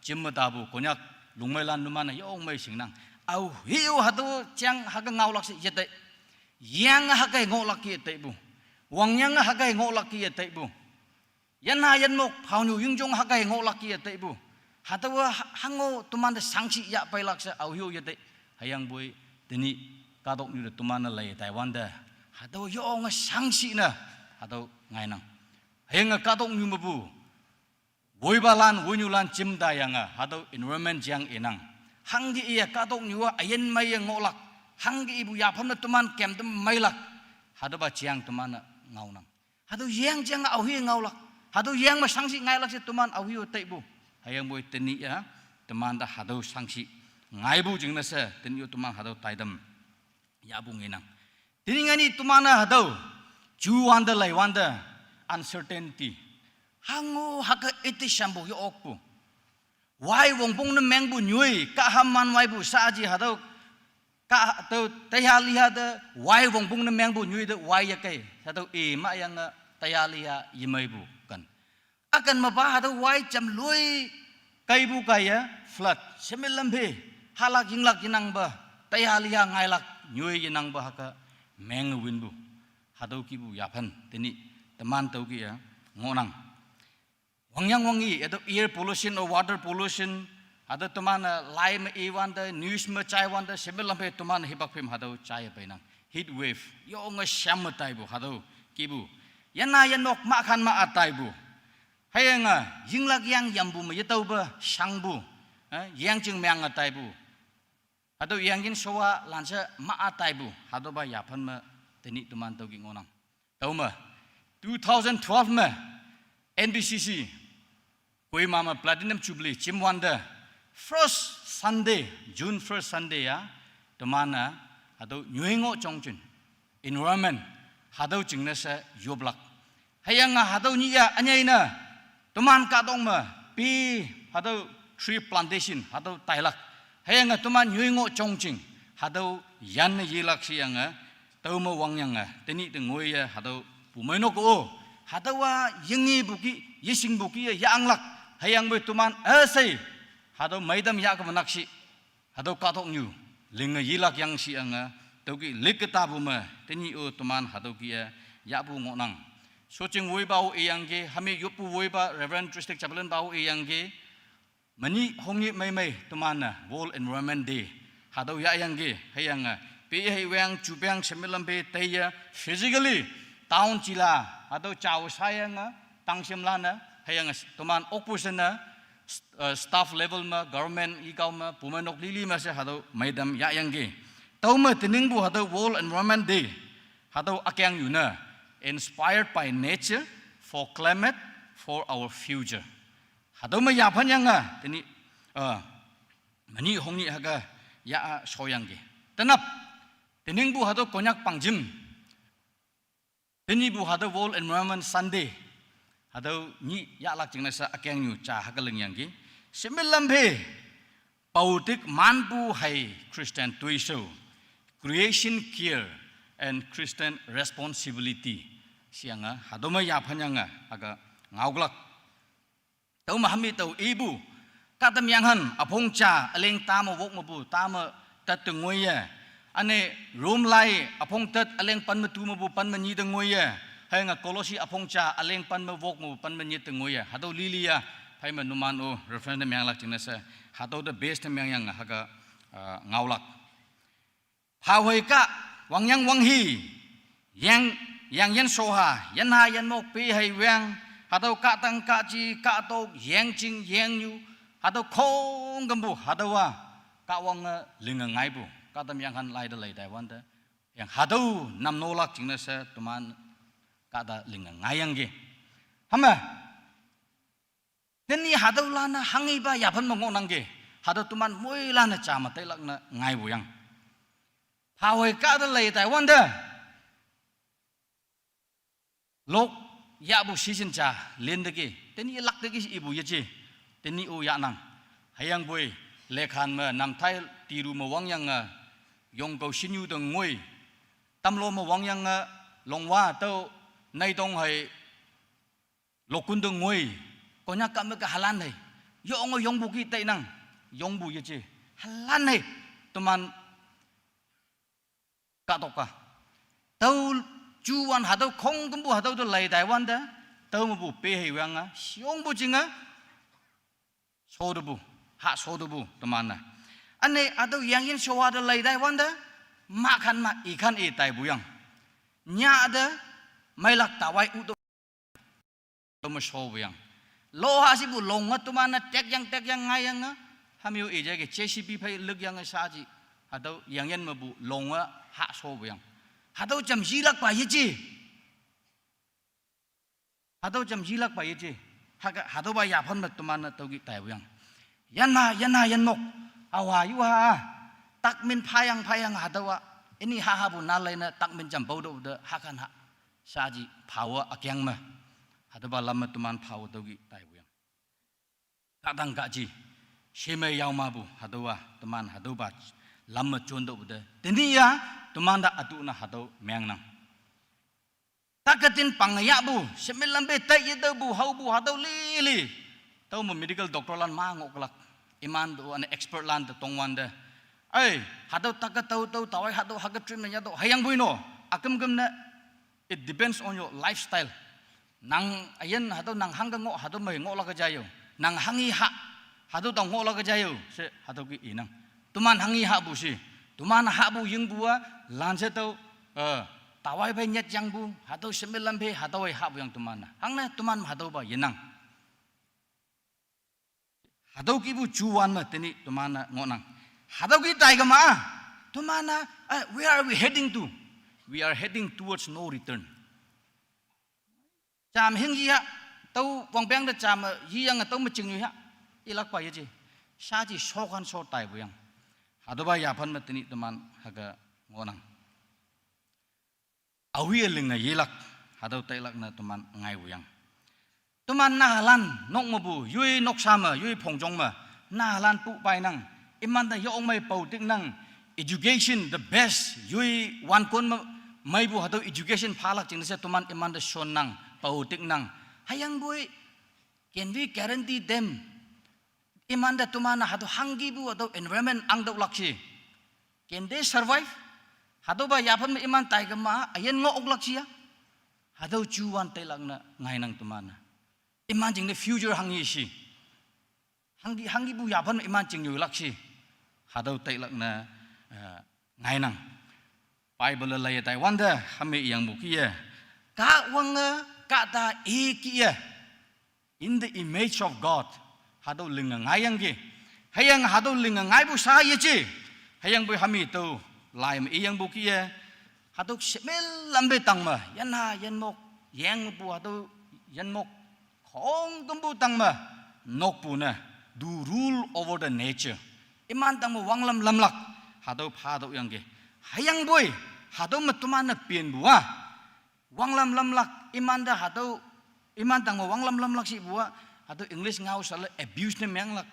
จิมมาตาบุคนยักลุงไม่ลันนุมันยองไม่สิงนังเอาฮีหาตัวจังหากเงาลักสิเจตยังหากเงาลักกี้เตบุวังยังหากเงาลักกี้เตบุยันหายันมกเผาหนูยังจงหากเงาลักกี้เตบุหาตัวหังโง่ตุมันจะสังชิยะไปลักษะเอาหิวยัดให้ยังบุยทีนี้กาตกอยู่ตุมันอะไรไต้หวันเด้หาตัวยองสังชินะหาตัวไงนังให้ยังกาตกอยู่มาบุบุยบาลันบุยนูลันจิมได้ยังหาตัว environment ยังเอนังหังกีกาตกอยู่ว่าอายันไม่ยังโง่ลักหังกีบุยาพันตุมันแกมตุไม่ลักหาตัวบาเจียงตุมันเงานังหาตัวยังจังเอาหิวเงาลักหาตัวยังมาสังชิไงลักษะตุมันเอาหิวเตะบุให้ยังบุยเตนี่อะตุมันได้หาดูสังสีไงบุจึงนั่นเสียเตนี่ตุมันหาดูไตดำยาบุงเงินังทีนี้ไงนี่ตุมันหาดูจูวันเดอร์ไลวันเดอร์ uncertainty ฮังโง่ฮักเอติชัมบุยออกบุไว้วงปงนั้นแมงบุญยุยกะฮัมมันไว้บุซาจีหาดูกะตัวเตยาลีหาดูไว้วงปงนั้นแมงบุญยุยดูไว้ยังไงหาดูมายังเตยาลีหายิมไม่บุกัน akan mabahada wai jam lui kai bu kai ya flood semilam be halak jinglak jinang ba tayalia ngailak nyui jinang ba haka meng win bu hadau ki bu yapan tini teman tau ki ya ngonang wangyang wangi itu air pollution or water pollution ada teman lime ewan da news me chai wan da semilam be teman hibak phim hadau chai ba nang heat wave yo nga sham tai bu hadau ki bu yana yanok ma khan ma atai bu hay nga ying lak yang yambu ma yatau ba shangbu yang jing myang atai bu hado yang jin sowa lansa ma atai bu hado ba yapan ma teni tuman tau gi ngonang tau ma 2012 ma NBCC koi mama platinum jubilee chim wanda first Sunday June 1st Sunday ya tumana hado nyuengo chongchun environment hado jingna sa yoblak hayang nga hado ni ya anyai na tuman katong ma pi hado tree plantation hado tailak hayang tuman nyuingo chongching hado yan yilak siang tau ma wangyang teni ngoi hado pumaino ko hado wa yingi buki yising buki yanglak hayang boy tuman asai hado maidam ya ka manakshi hado katong nyu ling yilak yang siang togi likta buma teni o tuman hado ki ya bu ngonang soching woi bau eyangge hami yopu woi ba Reverend District Chaplain bau eyangge mani hongi mai tumana World Environment Day hadau ya eyangge hayang pe hei wang chupang semilam pe taya physically town chila hadau chaw sayang tangsimlana hayang tuman opposition staff level ma government ikaw ma pumanok lili ma sa hadau maidam ya eyangge tauma tiningbu hadau World Environment Day hadau akyang yuna inspired by nature for climate for our future. Hado ma yapan yang tini mani hongi haga ya soyangge. Tenap tining bu hado konyak pangjim. Tini bu hado World Environment Sunday. hado ni ya lak jing na sa akyang nyu cha hakaling yang ki similam phe pautik manpu hai Christian tuiso creation care and Christian responsibility sianga hadoma ya phanyanga aga ngauglak tau mahami tau ibu katam yang han apong cha aleng tama wok mabu tama tat ngoya ane room lai apong tat aleng pan matu mabu pan manyi de ngoya hay nga kolosi apong cha aleng pan ma wok mabu pan manyi de ngoya hado lilia phai ma numan o referendum yang lak jing na sa hado the best yang haga ngaulak hawai ka wangyang wanghi yang yan soha yan ha yan mok pi hai wang hado ka tang ka chi ka to yang jing yang yu hado khong gambu hado wa ka wang ling ngai bu ka tam yang han lai da lai dai wan da yang hado nam no lak jing na sa tuman ka da ling ngai yang ge hama then ni hado lana hangi ba ya phan mong nang ge hado tuman moi lana cha ma tai lak na ngai bu yang hawai ka da lai dai wan da lok ya bu season cha len de ki teni lak de ki ibu ye chi teni o ya nang hayang boy lekhan ma nam thai tiru ma wang yang yong ko sinu de ngoi tam lo ma wang yang long wa to nai dong hai lokun de ngoi ko nya kam ka halan hai yong yong bu ki tai nang yong bu ye chi halan hai tuman ka to ka tau juan hado khong kumbu hado to lai dai wan da tau mu bu pe hei wang siong bu jinga so do bu ha so do bu tamana ane ado yang yin so wa da lai dai wan da ma khan ma I khan e tai bu yang nya da mai lak ta wai u to ma so bu yang lo ha si bu long tamana tek yang ngai yang hamiu e je ke JCB phai luk yang sa ji hado yang yin ma bu long ha so bu yang hado jam jilak pa ye ji hado jam jilak pa ye ji hado ba ya phan mat tuman na togi tai yang yan mok awa yu ha tak min phayang hado wa ini ha bu na lai na tak min jam bo do de ha kan ha sa ji phawa akyang ma hado ba lam tuman phaw togi tai yang ka dang ka ji sheme yaw ma bu hado wa tuman hado ba lam chon do de teni ya tumanda atu na hado meng nang takatin pangaya bu semilam be tai ye bu hau bu hado li tau mo medical doctor lan ma ngok lak iman do an expert lan to tongwan de ai hado takat tau tawai hado hagat treatment ya do hayang buino akam gam na it depends on your lifestyle nang ayen hado nang hang ngok hado mai ngok la ka jayo nang hangi ha hado tong ngok la ka jayo se hado ki inang tuman hangi ha bu si tuman ha bu yung bua lan se tau tawai pe nyet yang bu hado semilam pe hado ha bu yang tuman hang na tuman hado ba yenang hado ki bu juwan ma teni tuman ngonang hado ki tai ga ma tuman where are we heading to we are heading towards no return cham hing ya tau wang bang da cham yi yang tau ma ching ya ilak pa ye ji sa ji so kan so tai bu yang hado ba ya phan ma teni tuman haga ngonang awi ling na yelak hado tailak na tuman ngai wuyang tuman na halan nok mabu yui nok sama yui pongjong ma na halan pu pai nang iman da yong mai pau tik nang education the best yui wan kon mai bu hado education phalak jing se tuman iman da shon nang pau tik nang hayang boy can we guarantee them iman da tuman hado hangi bu hado environment ang do lakshi can they survive hado ba yaphan iman tai ga ma ayen ngo oklak sia hado chuwan tai lang na ngai nang tumana iman jing the future hangi si hangi bu yaphan iman jing yu lak si hado tai lang na ngai nang bible la ya tai wanda hame yang bu kia ka wang ka ta e kia in the image of god hado ling ngai yang gi hayang hado ling ngai bu sa ye chi hayang bu hami to lai ma iyang bu kia hado semel lambe tang ma yan ha yan mok yang bu hado yan mok khong tum bu tang ma nok pu na do rule over the nature iman tang mo wang lam lak hado pha do yang ge hayang boy hado ma tuman na pien bu wa wang lam lak iman da hado iman tang wang lam lak si bua hado English ngau sal abuse ne meng lak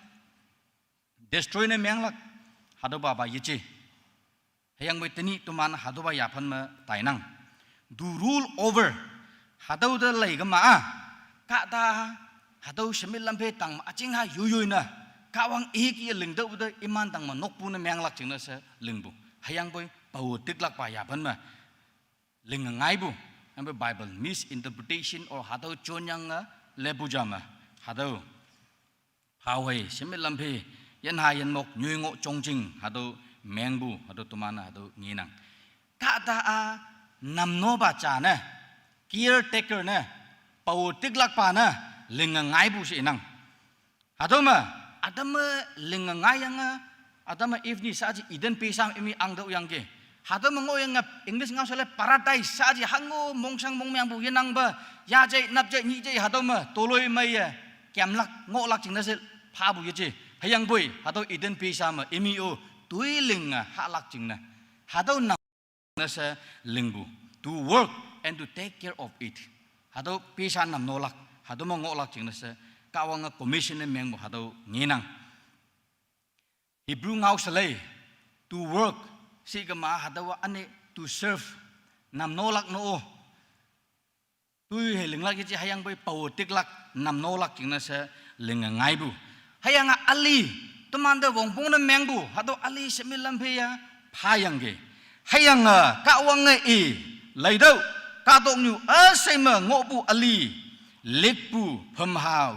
destroy ne meng lak hado ba yichi hayang bai tani tuman hado ba yapan ma tainang do rule over hado da lai ga ma ka ta hado shemil lampe tang ma aching ha yu na ka wang e ki ling do da iman tang ma nok pu ne meng lak ching na sa ling bu hayang bai pau tik lak pa yapan ma ling ngai bu ambe Bible misinterpretation or hado chonyang lebu jama hado hawai shemil lampe yan ha yan mok nyui ngo chongjing hado mengbu hado tumana hado nginang ka ta nam no ba cha na caretaker na pau tik lak pa na ling ngai bu si nang hado ma adama ling ngai yang adama if ni sa ji iden pe sam imi ang do yang ge hado mo yang English ngau sale paradise sa ji hango mongsang mongmyang bu yenang ba ya jai nap jai ni jai hado ma toloi mai kem lak ngo lak ching na se pha bu ye ji hayang bui hado iden pe sam imi o tui ling ha lak ching na hado na sa ling bu to work and to take care of it hado pe san nam no lak hado mo ngo lak ching na se ka wang commission ne meng bu hado nginang Hebrew ngau sale to work si gama hadawa ane to serve nam no lak no tui heling lak ji hayang bai pau tik lak nam no lak king na sa ling ngai bu hayang ali tuman da wong pung na meng bu hado ali semil lam phe ya phayang ge hayang ka wang ngai e lai do ka tong nyu a sai ma ngo bu ali lek bu pham ha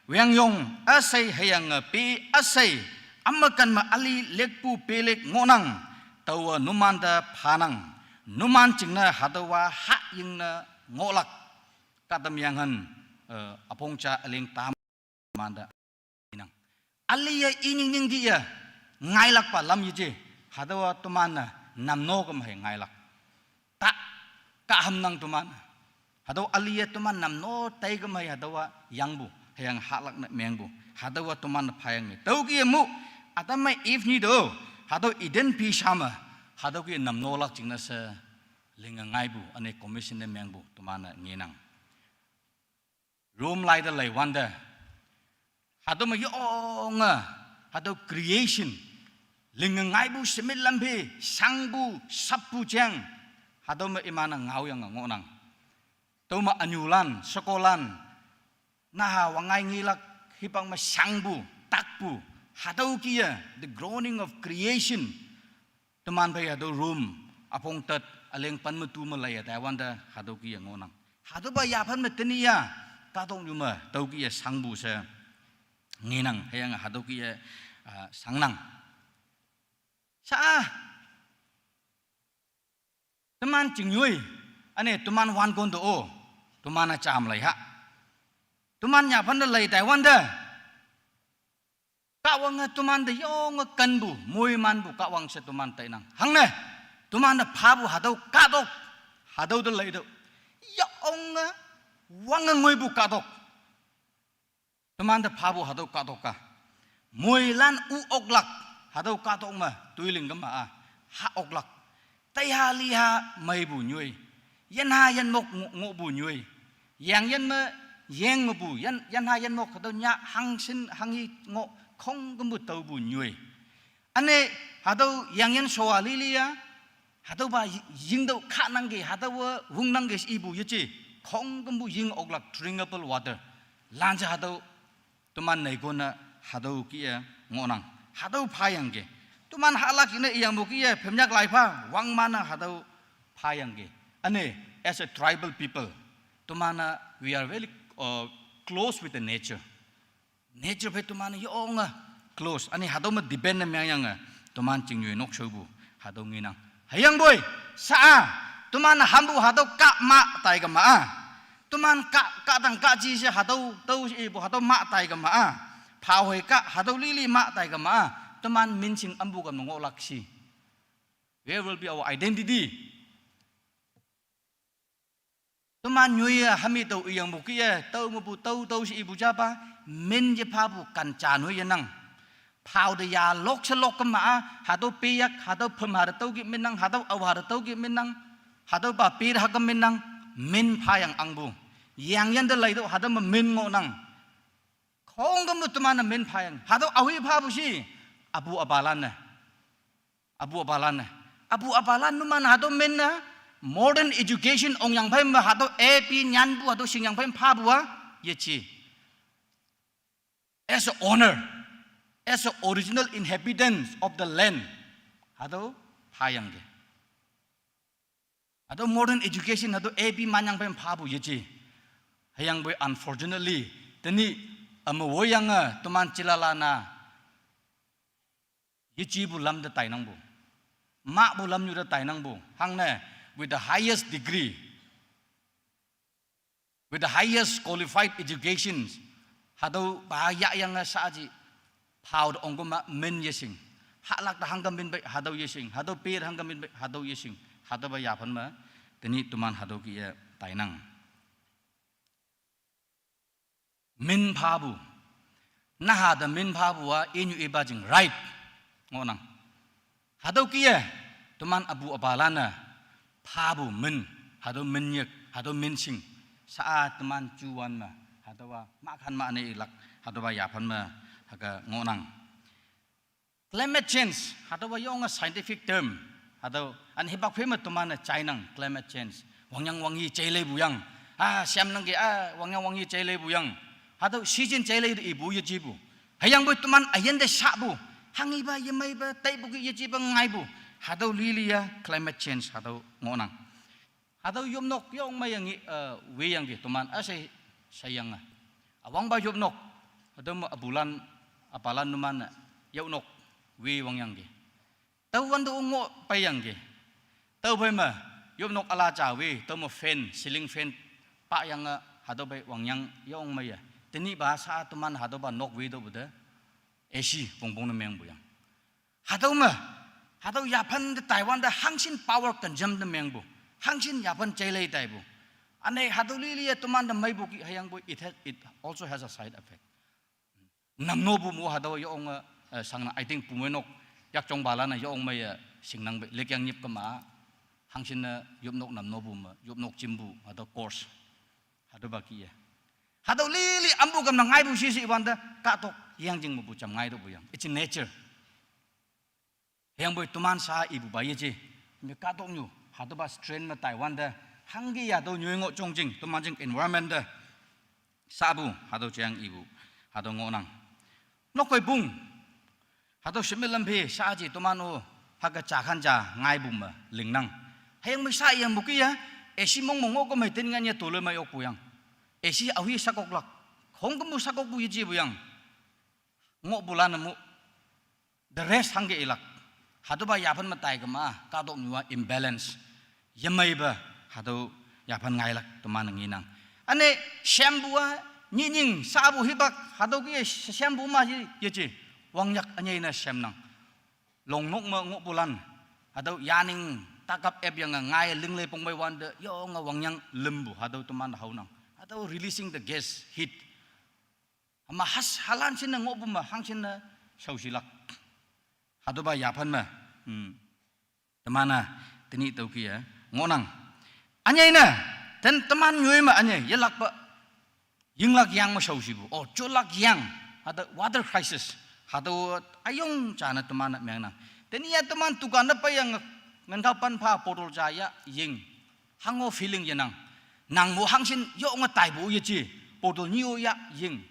wang yong a sai hayang pe a sai amakan ma ali lek bu pe lek ngonang tawa numanda phanang numan chingna hadawa ha yingna ngolak katam yangan apongcha aling tam manda inang aliya ining ning dia ngailak pa lam yije hadawa tumana namno kam hai ngailak ta ka hamnang tuman hadawa aliya tuman namno tai kam hai hadawa yangbu hayang halak na mengbu hadawa tuman phayang ni tauki mu atamai if ni do hado iden pi shama hado ki nam no lak chingna sa linga ngai bu ane commission ne mengbu tumana nginang room lai da lai wanda hado ma yonga hado creation linga ngai bu semil lambe sangbu sappu jang hado ma imana ngau yang ngonang to ma anyulan sekolan naha wangai ngilak hipang ma sangbu takbu hado kia the groaning of creation teman bai hado room apong tat aleng pan mutu malaya ta wanda hado kia ngonang hado ba ya phan metni ya ka tong yuma tau kia sangbu sa nginang hayang hado kia sangnang sa teman jingyui ane teman wan kon do o teman cham lai ha teman ya phan lai ta wanda kawang tuman de yong kanbu mui manbu kawang se tuman tainang hangne tuman phabu hadau kadok hadau de leido yong wang ngoi bu kadok tuman de phabu hadau kadok ka mui lan u oklak hadau kadok ma tuiling gama ha oklak tai ha li ha mai bu nyui yan ha yan mok ngo bu nyui yang yan ma yang ma bu yan ha yan mok hadau nya hang sin hangi ngo không có một tàu buồn nhui, anh ấy hạt đâu yang yan soa lilia, hạt đâu ba ying đâu khả năng cái hạt đâu vung năng cái ibu như thế, không có một ying ốc lạc drinkable water, lan ra hạt đâu, tụi mình này con hạt đâu kia ngon hạt đâu phai yang cái, tụi mình hạt lạc cái này yang một kia phèm nhắc lại pha, wang mana hạt đâu phai yang cái, anh ấy as a tribal people, tụi mình we are very close with the nature. Nature pe tuman yong close ani hado ma depend na yang tuman chingyu nok chobu hado nginang hayang boy sa tuman hambu hado ka ma tai ga ma tuman ka tang ka ji se hado tau i bu hado ma tai ga ma pha hoi ka hado li ma tai ga ma tuman min ching ambu ga ngo laksi where will be our identity tuman nyui hami tau yang bu kia tau mu bu tau si ibu japa min je phabu kan cha noi yanang phao de ya lok se lok ma hado piyak hado phum hado tau gi minang hado aw hado tau gi minang hado ba pir ha ga minang min phayang angbu yang yan da lai do hada ma min ngo nang khong gam tu man min phayang hada awi pha bu si abu abalan na abu abalan nu man hada min na modern education ong yang phai ma hada ap nyan bu hada sing yang phai pha bu wa ye chi as an honor as an original inhabitants of the land hada phayang ge hada modern education hada ap man yang phai pha bu ye chi hayang boy unfortunately tani amoyang tuman chilalana yichi bu lam da tainang bu ma bu lam yu da tainang bu hang ne with the highest degree with the highest qualified education hado ba ya yang sa ji phao ong ko ma men yesing halak da hang gam bin bai hado yesing hado pe hang gam bin bai hado yesing hado ba ya phan ma tani tuman hado ki tainang min phabu na hada min phabu wa inu ibajing right ngonang hado kiye tuman abu abalana phabu min hado min yak hado min sing saat tuman cuan ma hado wa makan ma ne ilak hado wa yapan ma haga ngonang climate change hado wa yong a scientific term hado an hibak phema tuman chainang climate change wangyang wangi chele buyang siam nang ge wangyang wangi chele buyang hado season chele ibu ye jibu hayang boy tuman ayen de sabu hangi ba yemai ba tai bu ye jibu ngai bu hado lilia climate change hado ngonang hado yom nok yong mai yang we yang ge tuman ase sayang awang ba yom nok hado ma bulan apalan numan yom nok we wang yang ge tau wan do ngo pai yang ge tau bai ma yom nok ala cha we tau ma fan ceiling fan pa yang hado bai wang yang yong mai tini bahasa tuman hado ba nok we do bude esi bongbong na meng buyang hado ma hado yapan de taiwan da hangsin power consume de meng bu hangsin yapan chele tai bu ane hado li tuman da mai bu ki hayang bu it also has a side effect nam no bu mo hado yo ong sang I think pumenok yak chong bala na yo ong mai singnang be lekyang nip ka ma hangsin na yup nok nam no bu ma yup nok chimbu hado course hado ba ki hado lili ambu gam nang ngai bu si wanda ka tok yang jing bu cham ngai do bu yang it's in nature yang boy tuman sa ibu ba ye ji me ka tok nyu hado ba strain ma taiwan da hangi ya do nyu ngo chong jing tuman jing environment da sa bu hado chang ibu hado ngo nang nok koi bung hado shimilam phe sa ji tuman o haga cha khan ja ngai bu ma ling nang hayang me sa yang bu ki ya esi mong mong ko mai tin nga nya to le mai ok bu yang esi awi sakok lak khong kamu sakok bu ji bu yang ngo bulan mu the rest hangge ilak hado ba yapan matai kama ka dok nyua imbalance yamai ba hado yapan ngai lak tuman nginang ane shampoo ni ning sabu hibak hado ki shampoo ma ji ye wangyak anyai na sham nang long nok ma ngo bulan hado yaning takap ep yang ngai ling le pong bai wan de yo nga wangyang lembu hado tuman hau nang atau releasing the gas heat ama has halan sin ngo bu ma hang sin na sausilak hado ba yapan ma temana tini tau ki ya ngonang anyai na ten teman nyui ma anyai yelak ba yinglak yang ma sausibu oh cholak yang ada water crisis hado ayong chana temana mengna teni ya teman tukan pa yang ngentau pan pa potol jaya ying hango feeling yanang nang mo hangsin yo nga tai bu ye chi potol niu ya ying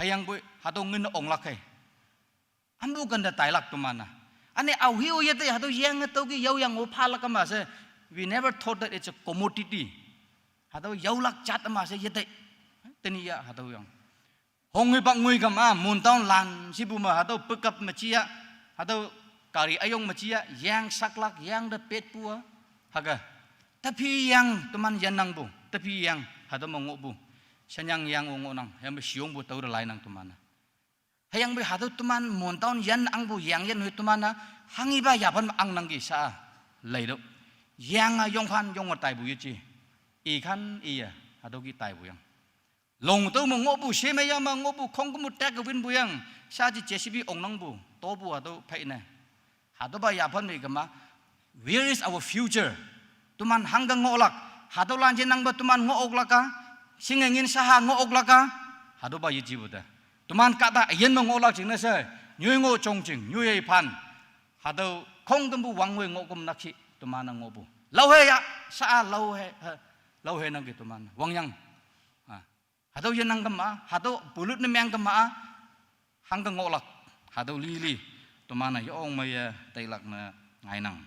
hayang boy hado ngin ong lak hai ambu kan da tai lak tumana ane au hiu ye te hado yang to ki yau yang o pha lak ma se we never thought that it's a commodity hado yau lak chat ma se ye te teni ya hado yang hong ngi bang ngui kam mun taun lan si bu ma hado pekap ma chia hado kari ayong ma chia yang saklak yang da pet pu haga tapi yang teman yanang bu tapi yang hado mongok bu sanyang yang ngonang yang be siong bu tau lai nang tumana hayang be hado tuman montaun yan ang bu yang yan hui tumana hangi ba yapan ang nang gi sa lai do yang yong phan yong tai bu yichi i khan i hado gi tai bu yang long tau mongok bu se me yang mongok bu khong ku mu tek win bu yang sa ji jcb ong nang bu to bu hado phai na hado ba yapan ni kama where is our future tuman hanggang ngolak hado lan nang ba tuman ngok laka singangin saha ngo oglaka hado ba yiji buda tuman kata yen mo ngolak jing na se nyui ngo chong jing nyui pan hado khong tumbu wangwe ngo kum nakhi tuman ngo bu lau he ya sa lau he nang ki tuman wangyang hado yen nang kama hado bulut ne myang kama hang ka ngolak hado li tuman yo ong mai tailak na ngai nang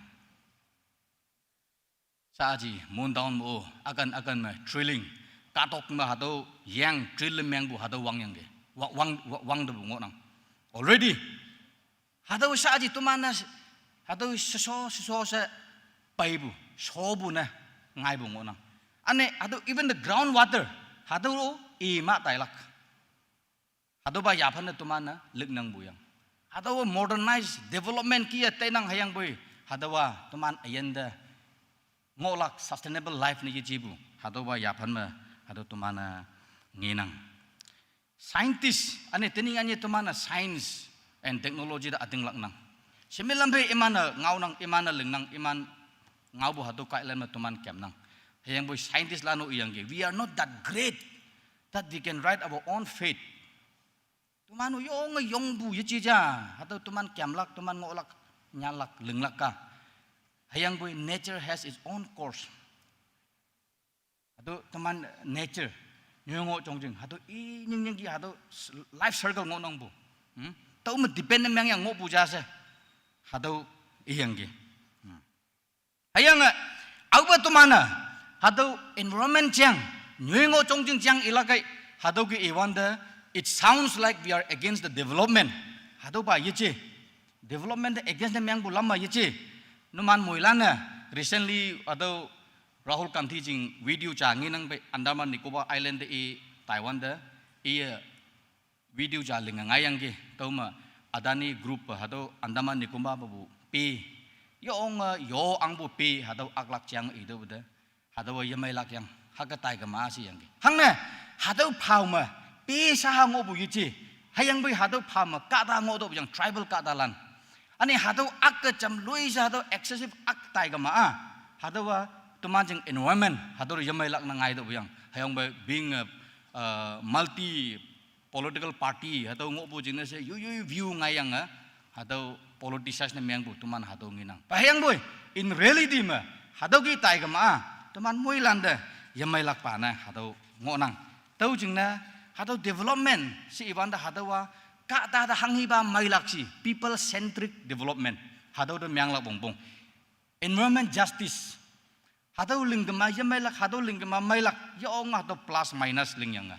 saji mun down mo akan ma drilling katok ma hado yang drill myang bu hado wangyang ge wang de bu ngo nang already hado saji tuman hado so se pai bu so bu na ngai bu ngo nang ane hado even the ground water hado i ma tailak hado ba ya phan tuman na lik nang bu yang hado modernized development ki te nang hayang bu hado wa tuman ayenda ngolak sustainable life ni jibu hado ba ya phan ma hado tuman nginang scientist ane tening anye tuman science and technology da ating lak nang similam be imana ngau nang imana ling nang iman ngau bu hado kai len ma tuman kem nang hayang bu scientist lanu iyang ge we are not that great that we can write our own fate tumanu yong bu yichi ja hado tuman kem lak tuman ngolak nyalak ling lak ka hayang bu nature has its own course hado tuman nature nyongo chongjing hado i ning gi hado life circle ngo nang bu tau ma depend mang yang ngo bu ja se hado iyang gi hayang au ba tumana hado environment jang nyongo chongjing jang ilakai hado gi I wonder it sounds like we are against the development hado ba yichi development against the mang bu lama yichi numan moilana recently hado Rahul Gandhi jing video cha nginang be Andaman Nicobar Island e Taiwan da video cha linga ngayang ge tauma Adani group hado Andaman Nicobar bu pe yo ang bu pe hado aklak chang I do da hado yamai lak yang haga tai ga ma si yang ge hang ne hado phau ma pe sa ngo bu yichi hayang bu hado phau ma ka da ngo do yang tribal ka da lan ani hado ak cham lui sa hado excessive ak tai ga ma hado wa tumanjing environment hado yamai lak na ngai do yang hayang ba being a multi political party hado ngo bu jing se yu view ngai yang hado politicians na myang bu tuman hado nginang pa hayang boy in reality ma hado gi tai ga ma tuman moi landa yamai lak pa na hado ngo nang tau jing na hado development si ibanda hado wa ka da hangi ba mai lak si people centric development hado do myang lak bongbong environment justice hado linggama yamai lak hado linggama mai lak yong hado plus minus ling yang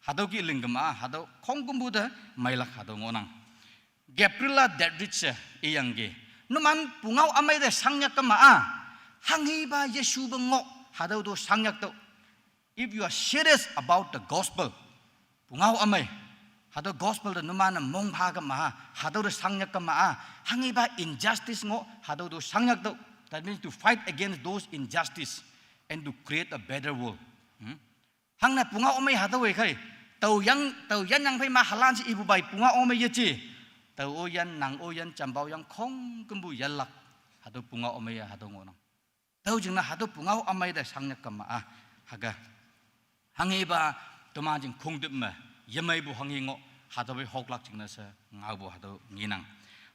hado ki linggama hado khongkumbu da mai lak hado ngonang Gabriela Dedrich iyang ge numan pungau amai de sangyak kama hangi ba yesu bengo hado do sangyak to if you are serious about the gospel pungau amai hado gospel da numan mong pha kama hado do sangyak kama hangi ba injustice ngo hado do sangyak to that means to fight against those injustice and to create a better world hang na pungau amai hado we khai tau yan yang phai ma halan si ibu bai pungau amai yechi tau oyan nang oyan chambao yang khong kumbu yalak hado pungau amai hado ngonang tau jing na hado pungau amai da sangyak kama haga hangi ba toma jing khongdip ma yamai bu hangi ngo hado bai hoklak jing na sa ngau bu hado nginang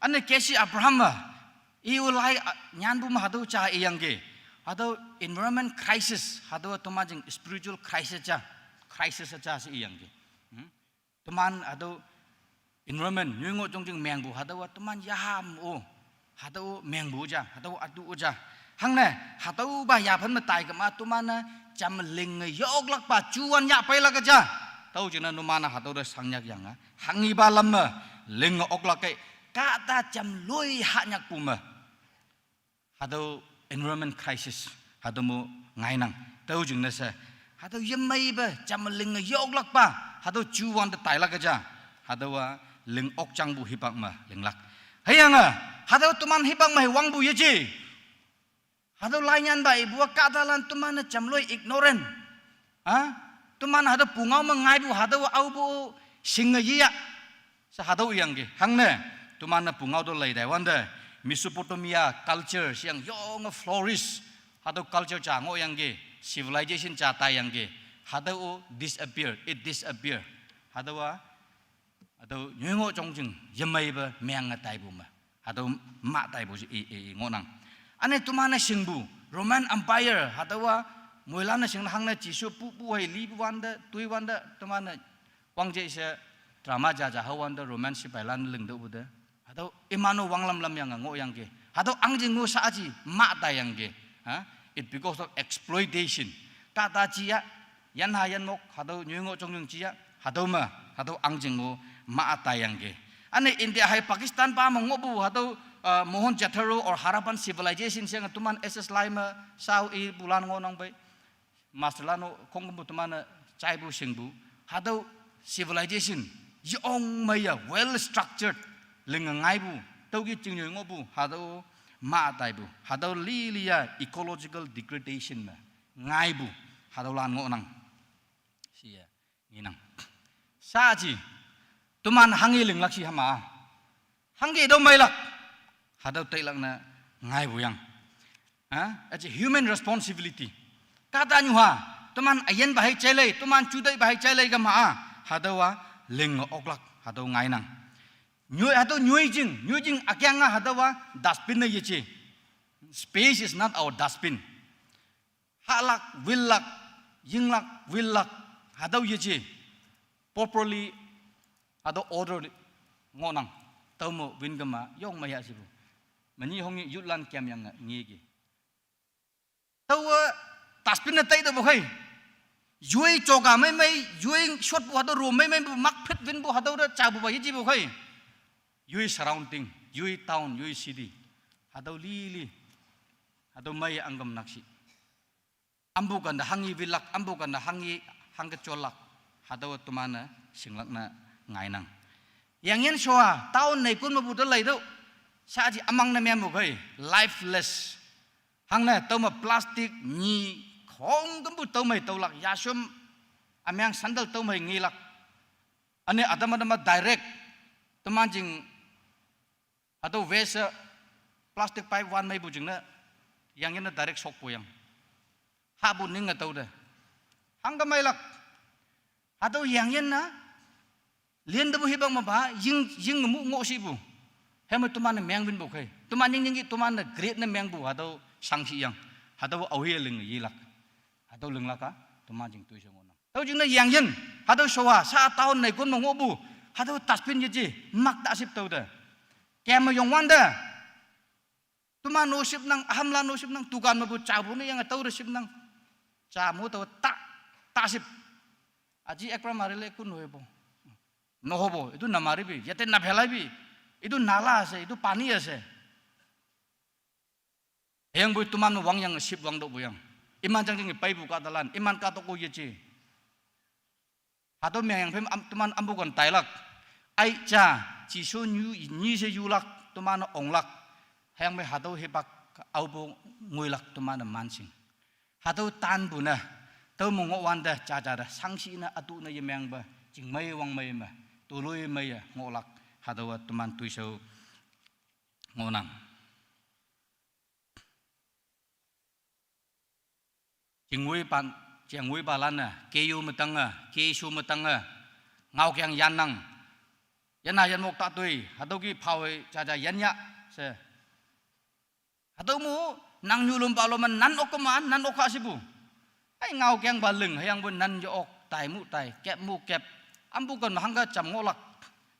ane kesi Abraham iu lai nyan bu ma hado cha iyang ge hado environment crisis hado toma jing spiritual crisis cha si iyang ge toman hado environment nyungo jongjing mengbu hado toman yaham hado mengbu ja hado adu ja hangne hado ba ya phan ma tai ka ma toman cham ling yok lak pa chuan ya pai lak ja tau jina numana hado da sangyak yang hangi ba lam ling ok lak kai ka ta cham loi ha nyak pu ma hado environment crisis hado mo ngai nang tau jing na sa hado yamai ba cham ling yok lak pa hado chuan da tai lak ja hado wa ling ok chang bu hipak ma ling lak hayang hado tuman hipak ma wang bu yeji hado lainyan bai bu ka dalan tuman cham loi ignorant tuman hado pungau ma ngai bu hado au bu singa ya sa hado yang ge hangne tuman pungau do lai dai wanda Mesopotamia culture siang yong flourish hado culture cha ngo yang ge civilization cha ta yang ge hada o disappear it disappear hada wa ado nyungo jongjing yamai ba meang tai bu ma ado ma tai bu ngonang ane tumana singbu Roman Empire hada wa moilana sing hangna jisu pu hai li wanda tui wanda tumana wangje se drama jaja hawanda romance bailan lengdo bu de ado imano wanglam lam yang ngo yang ge ado angjing ngo saaji ma tai yang ge it because of exploitation tata chia yan ha yan mok hado nyungo jongjing chia hado ma hado angjing ngo ma tai yang ge ane India hai Pakistan pa mo ngobu hado Mohenjo-daro or Harappan civilization siang tuman SS Lima sau I bulan ngonong bay masalano kongbu tuman cai bu singbu hado civilization yong maya well structured lengangai bu taugi jingyo ngobu hado ma tai bu hado lilia ecological degradation ma ngai bu hado lan ngonang sia nginang saji tuman hangi lenglak si hama hangi do mai lak hado tai lak na ngai bu yang it's a human responsibility kata nyuha tuman ayen bahai chele tuman chudai bahai chele ga ma hado wa leng oklak hado ngai nang nyui hado nyui jing akyanga hado wa dustbin na yeche space is not our dustbin halak willak yinglak willak hado yeche properly hado order ngonang taumo wingama yong maya sibu mani hongi yutlan kyam yang ngegi tawa dustbin na tai do bokai yui choga mai yui shot bu hado ro mai mak phit win bu hado da cha bu ba yi bu khai yui surrounding yui town yui city hado li hado mai angam naksi ambu kan da hangi wilak ambu kan da hangi hangga cholak hado tumana singlak na ngainang yang yen soa town nei kun bu da lai do saji amang na mem bu khai lifeless hangna toma plastic ni khong tum bu tomai tolak yasum amyang sandal tomai ngilak ane adama direct temanjing atau vesa plastic pipe one mai bu jingna yang yen direct sok poyang habu ning atau da hangga mai lak atau yang yen na lien da bu hibang ma ba ying mu ngo si bu hema tuman meng bin bu khai tuman ning tuman great na meng bu atau sangsi yang atau awhi ling yilak atau lenglaka tumanjing tuisong onang tau jingna yang yen atau soa sa tahun nei kun mo bu atau tasbin yeji mak ta sip tau da kem yong wanda tuman no sip nang hamla no sip nang tukan mabu chabu ni yang tau sip nang chamu tau ta sip aji ekra marile kun hoebo no hobo itu na maribi yate na phelai bi itu nala ase itu pani ase yang boy tuman wang yang sip wang do boyang iman jangjing pai bu ka dalan iman ka to ko yeji hado myang phem tuman ambukan tailak ai cha chi so ni se yulak tuman onglak hayang me hado hebak aubo nguilak tuman mansing hado tan bu na to mongo wanda cha cha da sangsi na atu na yemang ba jing mai wang mai ma tuloi mai ngolak hado tuman tuiso ngonang Jingwei balan na keyu matanga kesu matanga ngau kyang yanang yana yan mok ta tui hado ki phawai cha yanya se hado mu nang nyulum paloman nan okaman nan okasibu ai ngau kyang baleng hayang bun nan yo ok tai mu tai kep mu kep ambu kon mahanga cham ngolak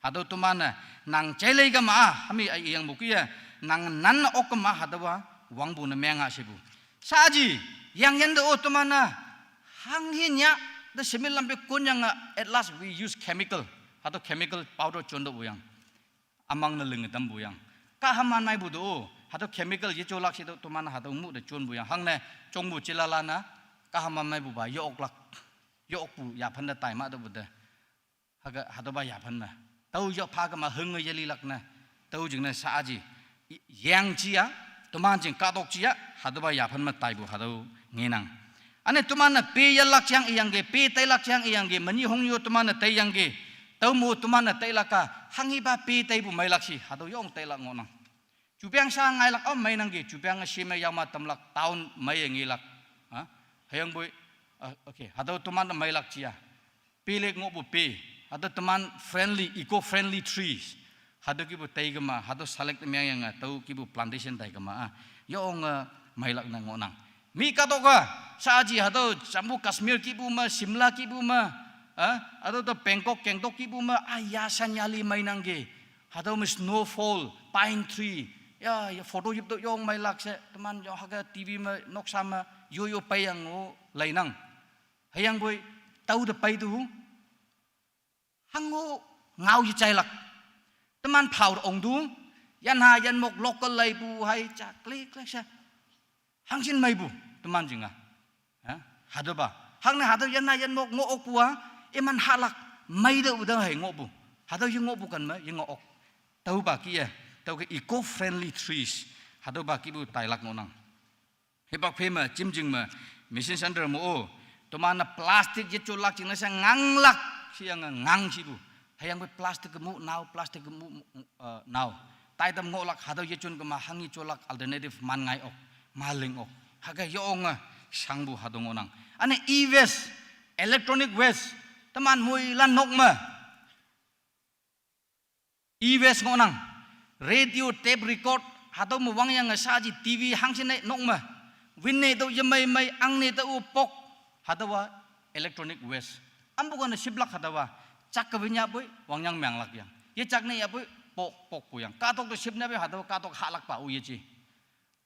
hado tumana nang chelei ka ma hami ai yang bukia nang nan okama hado wa wangbu na menga sibu saji yang yen do otomana hanghinya the simil lambe kunyang at last we use chemical atau chemical powder chondo buyang amang na lengetam buyang ka haman mai budo atau chemical ye cholak sido tomana hado mu de chon buyang hangne chongbu chilalana ka haman mai bu ba yo oklak yo okpu ya phan da tai ma do buda haga hado ba ya phan na tau yo pha ka ma hung ye li lak na tau jing na sa ji yang chi ya toman jing ka dok chi ya hado ba ya phan ma tai bu hado nginang ane tumana pe yalak yang iyangge pe tailak yang iyangge mani hongyo tumana tayangge tau mu tumana tailaka hangi ba pe tai bu mailak si hado yong tailak ngonang jupiang sa ngailak om mai nangge jupiang shime yama tamlak taun mai ngilak ha hayang boy โอเคหาตัวมันไม่ลักเชียปีเล็กงบุปีหาตัวมัน friendly eco friendly trees หาตัวกิบุไตกันมาหาตัว select เมียยังตัวกิบุ plantation ไตกันมายองไม่ลักนังงนังมีกาตัวก็ซาจีหาตัวจำบุคัสมีร์กิบุมาซิมลากิบุมาหาตัวแบงกอกแกงตอกกิบุมาอายาสัญญาลีไม่นังเกหาตัวมี snowfall pine tree ya photo yip to yong mai lak se teman yo haga tv ma nok sama yo yo pai yang o lainang hayang boy tau de pai tu hango ngau yi chai lak teman phau ong du yan ha yan mok local lai bu hai cha klik klik sa hang sin mai bu teman jinga ha hado ba hang na hado yan ha yan mok ngo ok bu eman halak mai de uda hai ngo bu hado yi ngo bu kan ma yi ngo ok tau ba ki tau ke eco friendly trees hado ba ki bu tai lak ngonang he bak phe ma chim jing ma mission center mo o to man plastic je chulak jing na sa ngang lak siang ngang si bu hayang be plastic mu now plastic mu now tai tam ngo lak hado je chun ka ma hangi chulak alternative man ngai ok maling ok haga yong sang bu hado ngonang ane e-waste electronic waste taman mui lan nok ma e-waste ngonang radio tape record hado mo wang yang saji tv hangsin nei nok ma win nei to yamai mai ang nei to upok hado wa electronic waste ambu kan siblak hado wa chak ka winya boy wang yang mang lak yang ye chak nei ya boy pok pok pu yang ka tok to sib na be hado ka tok halak pa u ye chi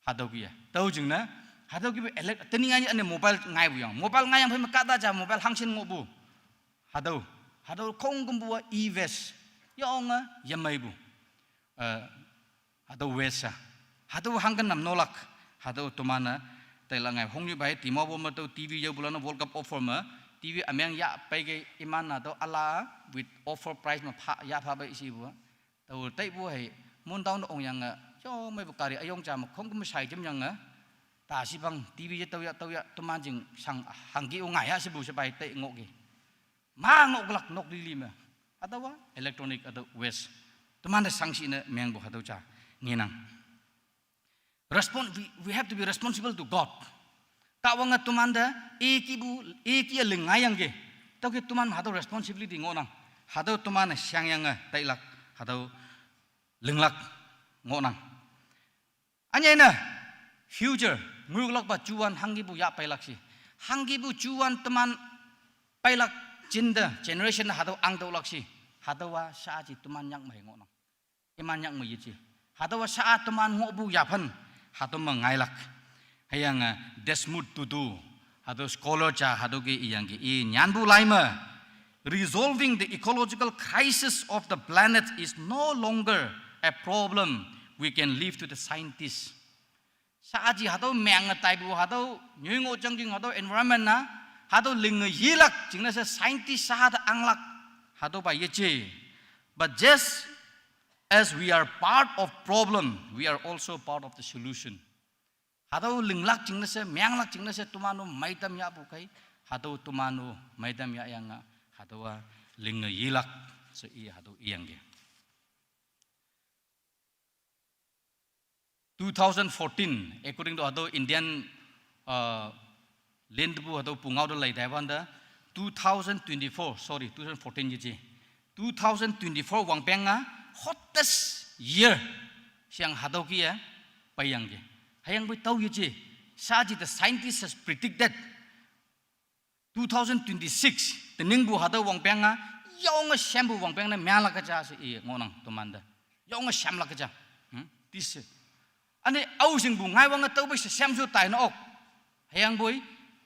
hado ki ya tau jing na hado ki tening ani ane mobile ngai bu yang mobile ngai yang phe ma ka ta ja mobile hangsin ngo bu hado khong kum bu e waste yong yamai bu hado wesa hado hangkan nam nolak hado tumana tailangai hongyu bai timo bo ma to tv yo bulana world cup offer ma tv amyang ya pai ge iman na to ala with offer price ma pha ya pha bai si bu to tai bu hai mun taw no ong yang cho mai bu kari ayong cha ma khong kum sai jam yang ta si bang tv je to ya tuman jing sang hanggi o ngai ha si bu se bai tai ngok ge ma ngok lak nok li li ma atawa electronic atau waste teman sanksi ne meng bo hado cha nginang we have to be responsible to God ka wanga teman da eki lengayang ge to ke teman hado responsibility ngonang hado teman syang yang tailak hado lenglak ngonang anya na future nguglak ba juan hangi bu ya pailak si hangi bu juan teman pailak jinda generation hado ang dolak si hado wa sa ji teman yang mai ngonang iman yang mai ji hado wa sa teman ngobu yapan hado mangailak hayang desmud tutu hado scholar cha hado ge yang ge i nyan bu laima resolving the ecological crisis of the planet is no longer a problem we can leave to the scientists sa ji hado meng tai bu hado nyingo changjing hado environment na hado ling yilak jingna sa scientist sa hada anglak hado ba yeche but just as we are part of problem we are also part of the solution hado linglak jingna sa menglak jingna sa tumano maitam ya bu kai hado tumano maitam ya yang hado wa ling yilak so i hado iyang ge 2014 according to hado Indian land bu hado pungau do lai Taiwan da 2024 sorry 2014 ji 2024 wang penga hottest year siang hado ki ya payang ge hayang bu tau ji sa ji the scientists has predicted 2026 the ning bu hado wang penga yong sham bu wang penga mya la ka cha si ngonang to manda yong sham la ka cha this ane au sing bu ngai wang tau ba sham su tai no ok hayang boy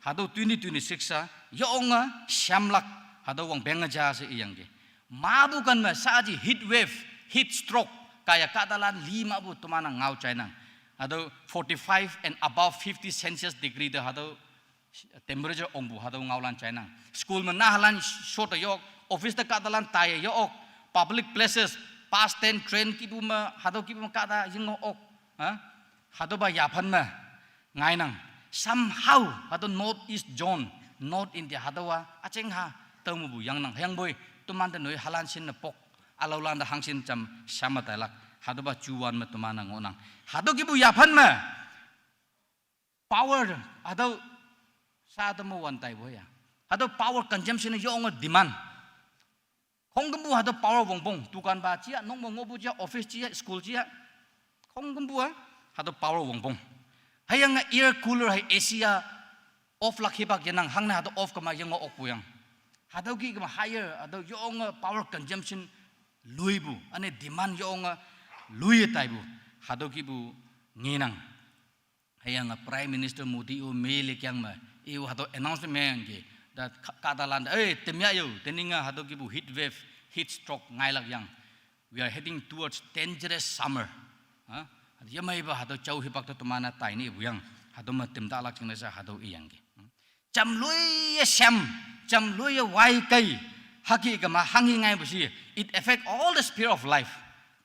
hado 2026 sa yong sham lak hado wang penga cha si yang ge ma bu kan ma sa ji heat wave heat stroke kaya kadalan 5 bu tumana ngau China hado 45 and above 50 Celsius degree the hado temperature ongbu hado ngaulan China school man na halan short yok office ta kadalan tai yok public places past 10 train ki bu ma hado ki bu kada jingo ok hado ba yapan ma ngai nang somehow hado north east zone north India hado wa acheng ha tamu bu yang nang yang boy tuman ta noi halan sin na pok alaulan da hangsin cham samatalak hado ba chuwan ma tumana ngonang hado ki bu yapan ma power hado sa to mo one tai bo ya hado power consumption yo ng demand không có mua hado power bong bong tukan ba chia nong mo ngobu chia office chia school chia không có mua hado power bong bong hayang air cooler hay Asia off lak hibak yanang hang na hado off kama yang ok puyang hado ki kama higher hado yo ng power consumption lui bu ane demand yo ng lui tai bu hado ki bu nginang hayang prime minister Modi o mele kyang ma iu hado announcement ge that katalan temya yo teninga hado ki bu heat wave heat stroke ngai lak yang we are heading towards dangerous summer ha yamai ba hado chau hipak to tumana tai ni buyang hado ma timta lak chingna sa hado iyang ge cham lui sham cham lui wai kai haki ka ma hangi ngai bu si it affect all the sphere of life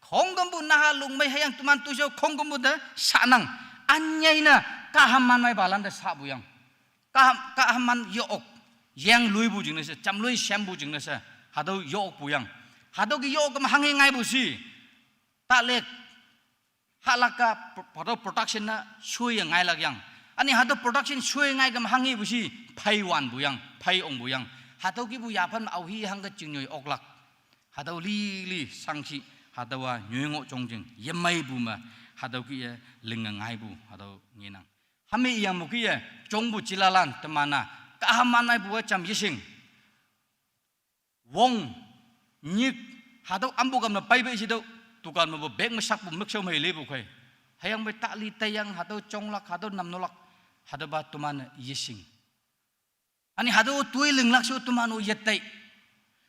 khonggam bu na lung mai hayang tuman tu so khonggam bu da sanang anyai na kahaman mai balan da sa buyang kahaman yo ok yang lui bu jing na sa cham lui sham bu jing na sa hado yo ok buyang hado ki yo ka ma hangi ngai bu si ta lek halaka production na shui ngai lag yang ani hado production shui ngai gam hangi bu si phai wan bu yang phai ong bu yang hado ki bu ya phan au hi hang ga ching nyoi ok lak hado li sangchi hado wa nyoi ngo chong jing yemai bu ma hado ki ling ngai bu hado nginang hami yang mu ki chong bu chilalan temana ka hamanai bu cham yising wong nyik hado ambu gam na pai be si do tukan mo bek masak bu mekso mai lebu kai hayang be takli tayang hado chonglak hado namnolak hado ba tuman yising ani hado tui linglak so tuman u yetai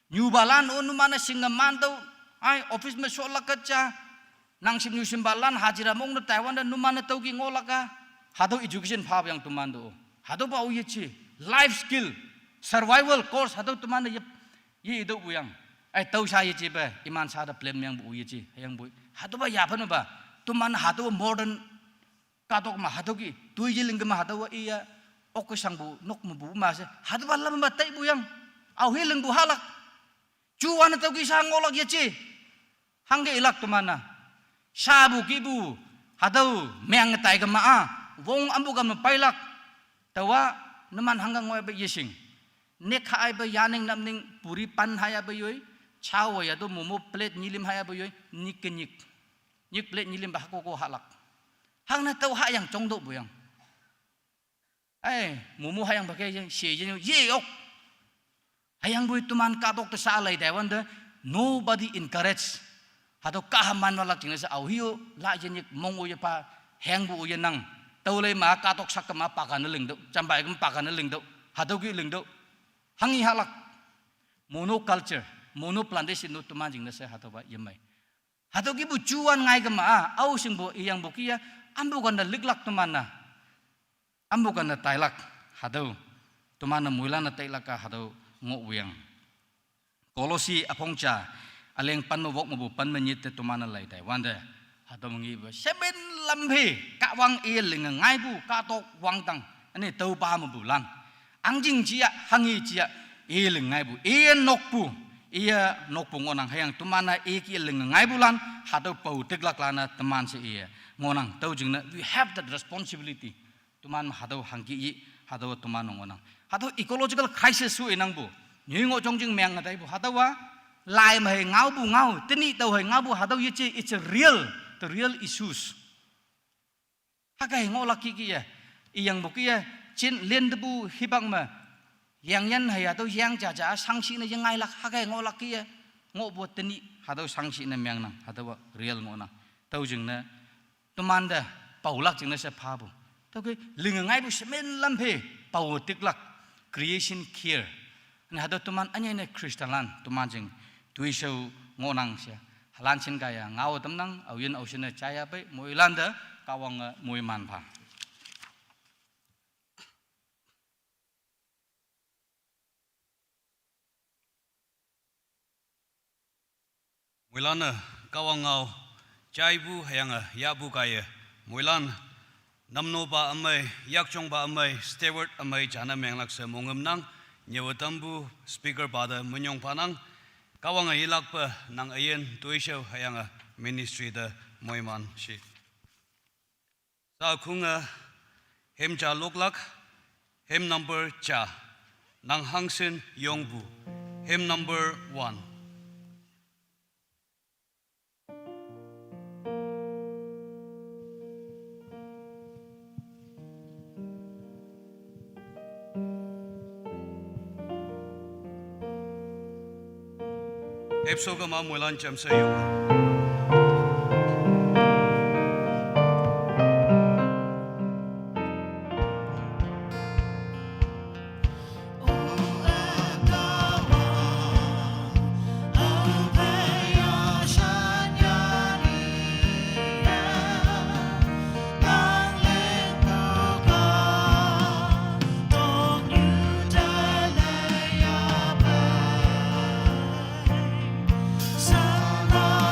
nyu balan onu mana singaman do ai office me so lakacha nang sim nyu sim balan hajira mong no taiwan da numana tauki ngolaka hado education phab yang tuman do hado ba u yechi life skill survival course hado tuman ye do bu yang ai tau sa ye ba iman sa da plan yang bu ye chi yang bu hado ba ya phan ba tuman hado modern ka tok ma hado ki tui ji ling ma hado iya ok sang bu nok mu bu ma se hado ba lam ba tai bu yang au hi ling bu halak chuan tau ki sa ngolak ye chi hang ge ilak tumana sa bu ki bu hado meng tai ga ma a wong ambu ga ma pailak tawa naman hanggang ngoi ba yesing nek hai ba yaning namning puri pan haya ba yoi chawo ya do momo plate nyilim haya ba yoi nik plate nyilim ba ko halak hang na tau ha yang chong do bu yang ai momo hayang ba ke yang she je ye ok hayang bu tuman ka dok ta sa lai dai wan da nobody encourage hado ka haman wala ting sa au hiu la je nik mong o ya pa hang bu ye nang tau le ma ka dok sak ma pa kan ling do cham bai gam pa kan ling do hado ki ling do hangi halak monoculture monoplantation no tuman jing na sa hado ba yemai hado ki bu chuan ngai gam a au sing bo iyang bo ki ya ambu kan da liklak tuman na ambu kan da tailak hado tuman na muila na tailak ka hado ngo wiang kolosi apongcha aleng pan mo wok mo bu pan menyit te tuman na lai tai wanda hado ngi ba seben lambe ka wang e ling ngai bu ka tok wang tang ani tau pa mo bu lan angjing chia hangi chia e ling ngai bu e nok pu ia nok pu ngonang hayang tumana e ki ling ngai bu lan hado pau teklak lana teman se e ngonang tau jing na we have that responsibility tuman hado hangki i hado tuman ngonang hado ecological crisis su enang bu nyingo jongjing meng ngai bu hado wa lai ma he ngau bu ngau tini tau he ngau bu hado yichi it's a real issues hakai ngolak ki ya iyang bu ki ya chin len bu hibang ma yang yan hay atau yang jaja sangsi na yang ngai lak hakai ngolak ki ya ngo bu tini hado sangsi na meng nang hado real ngona tau jing na tumanda paulak jing na sa pha bu tau ki ling ngai bu semen lampe pau tiklak creation care na hado tuman anyai na kristalan tuman jing tuisau ngonang sia halan chin kaya ngau tamnang awin ausina chaya pe moilanda kawang moiman pha
Moilana kawang ngau chaibu hayanga yabu kaya moilan namno ba amai yakchong ba amai steward amai jana menglak sa mongam nang nyewatambu speaker pada munyong panang kawang ilak pa nang ayen tuisau hayanga ministry da moiman shi sa kunga hemja loklak hymn number cha, Nang Hangsin Yongbu, hymn number 1. Epsoga ma mulan cham sa yong.
Sama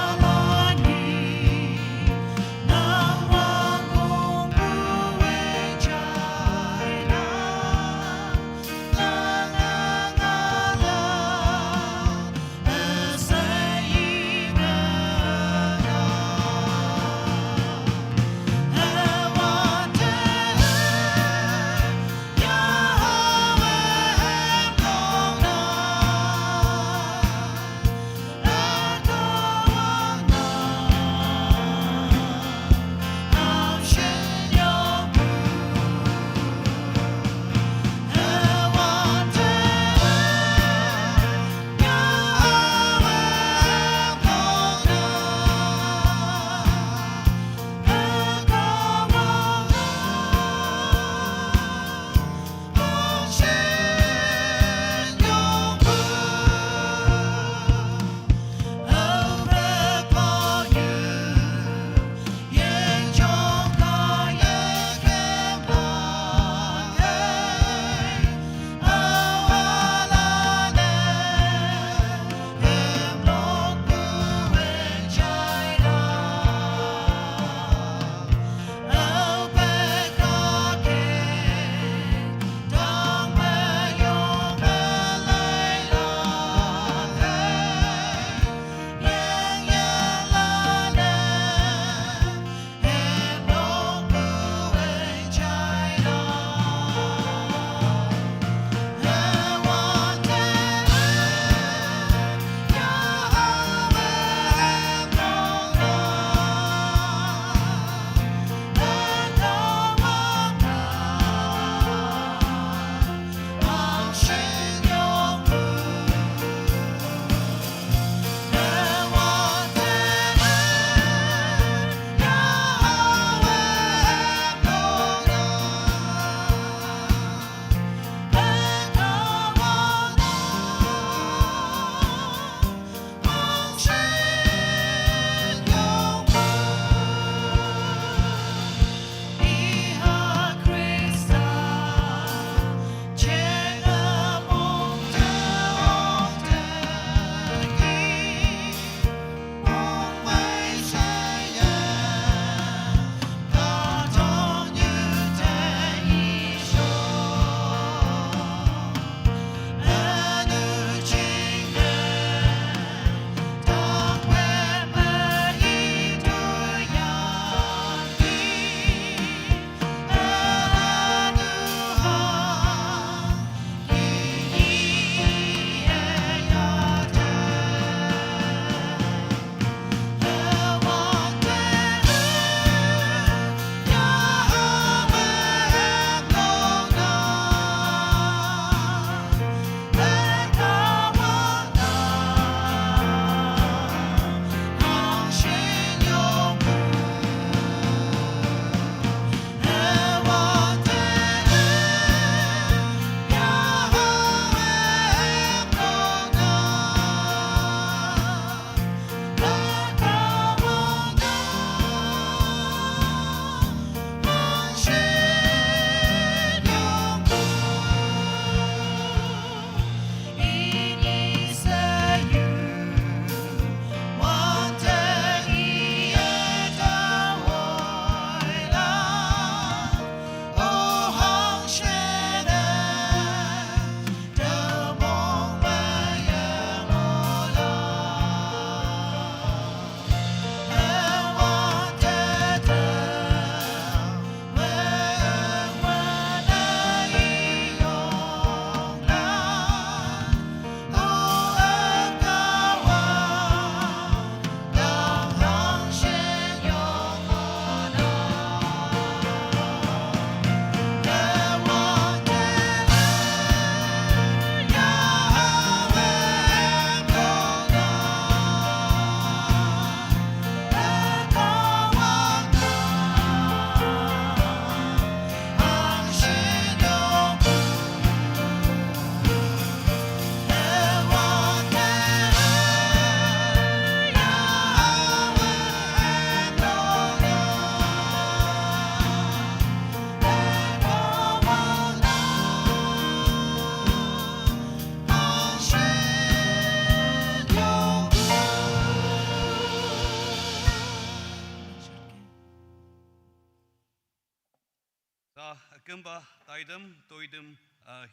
sa kemba taidem toidem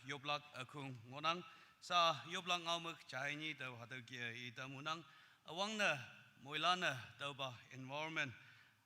yoblak akung ngonang sa yoblak ngaumuk chahini tau hatau kia itamunang awangna moilana tau ba environment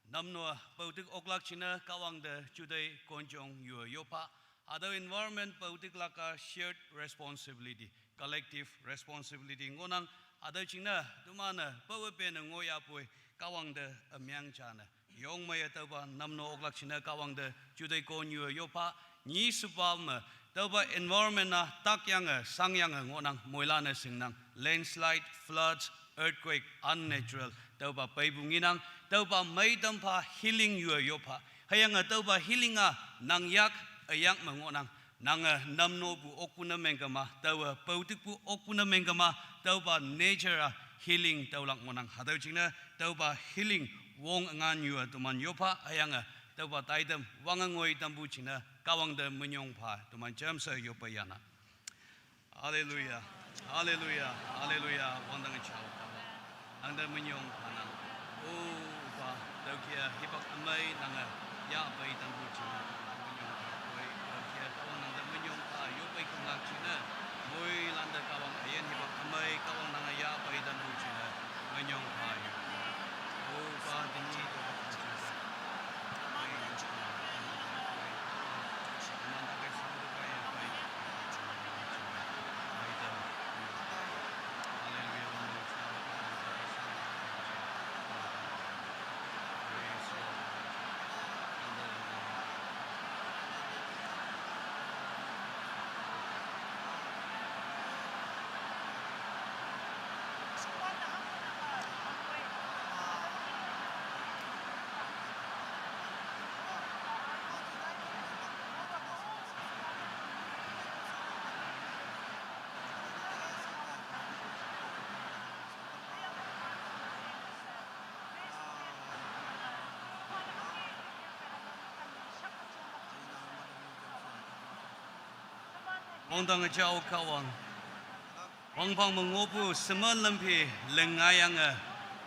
namno pautik oklak china kawang de chudai konjong yu yopa other environment pautik laka shared responsibility collective responsibility ngonang other china dumana pawepen ngoya pui kawang de amyang chana yong maya tau ba namno oklak china kawang de chudai kon yu yopa ni subam tau ba environment na takyang sangyang ngonang moilana singnang landslide floods earthquake unnatural tau ba paibunginang tau ba maidampa healing yu yopa hayang tau ba healing nang yak ayak mangonang nang namno bu okuna mengama tau pautik bu okuna mengama tau ba nature healing tau lang ngonang hadau chingna tau ba healing wong ngan yu tuman yopa hayang tau ba taidam wangangoi tambu china kawang de menyong pa tuman jamsa yopa yana hallelujah hallelujah hallelujah wandang chao ang de menyong pana oh ba tau kia hibak amai nang ya bai tambu china menyong pa koi tau kia kawang nang de menyong pa yopa kumlak china moi landa kawang ayen hibak amai kawang nang ya bai tambu china menyong pa oh ba dinyi Wangdang jauh kawang, wangpang mengopu semalampi lengayang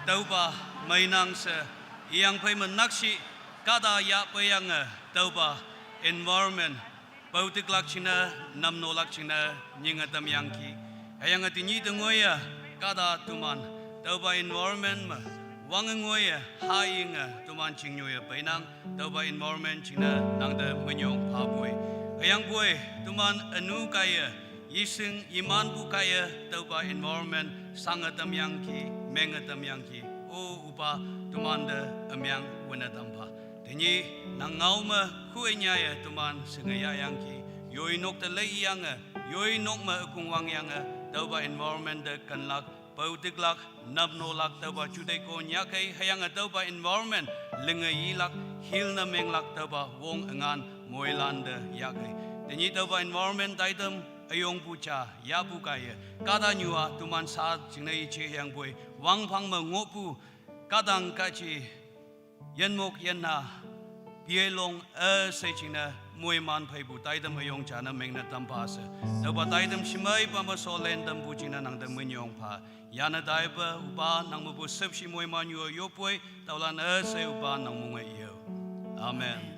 tauba mainang se yang pay menaksi kada ya payang tauba environment pautik lakchina namno lakchina nyingatam yangki ayang atinyi dengoya kada tuman tauba environment wangangoya haing tuman chingnyoya painang tauba environment china nangda menyong paboy ayang boy tuman anu kaya yising iman bu kaya tauba environment sangatam yangki mengatam yangki o upa tuman de amyang wanatampa tenyi nangauma kuenya ya tuman sengaya yangki yoi nok te lei yang yoi nok ma kungwang yang tauba environment de kanlak pautik-lak nabno-lak tauba chudai ko nyakai hayang tauba environment lengai-lak hilna menglak tauba wong engan moilanda yakai tenyi tauba environment item ayong pucha ya bukaya kada nyua tuman saat jingnai che yang boy wang phang ma ngopu kadang kachi yanmok yanna bielong se china mui man phai bu taidam ayong chana mengna tampa se tauba taidam shimai pa ma solen dam bu china nang dam menyong pha yana daiba upa nang mu bu sep shi mui man yo poi taulan se upa nang mu ngai yo amen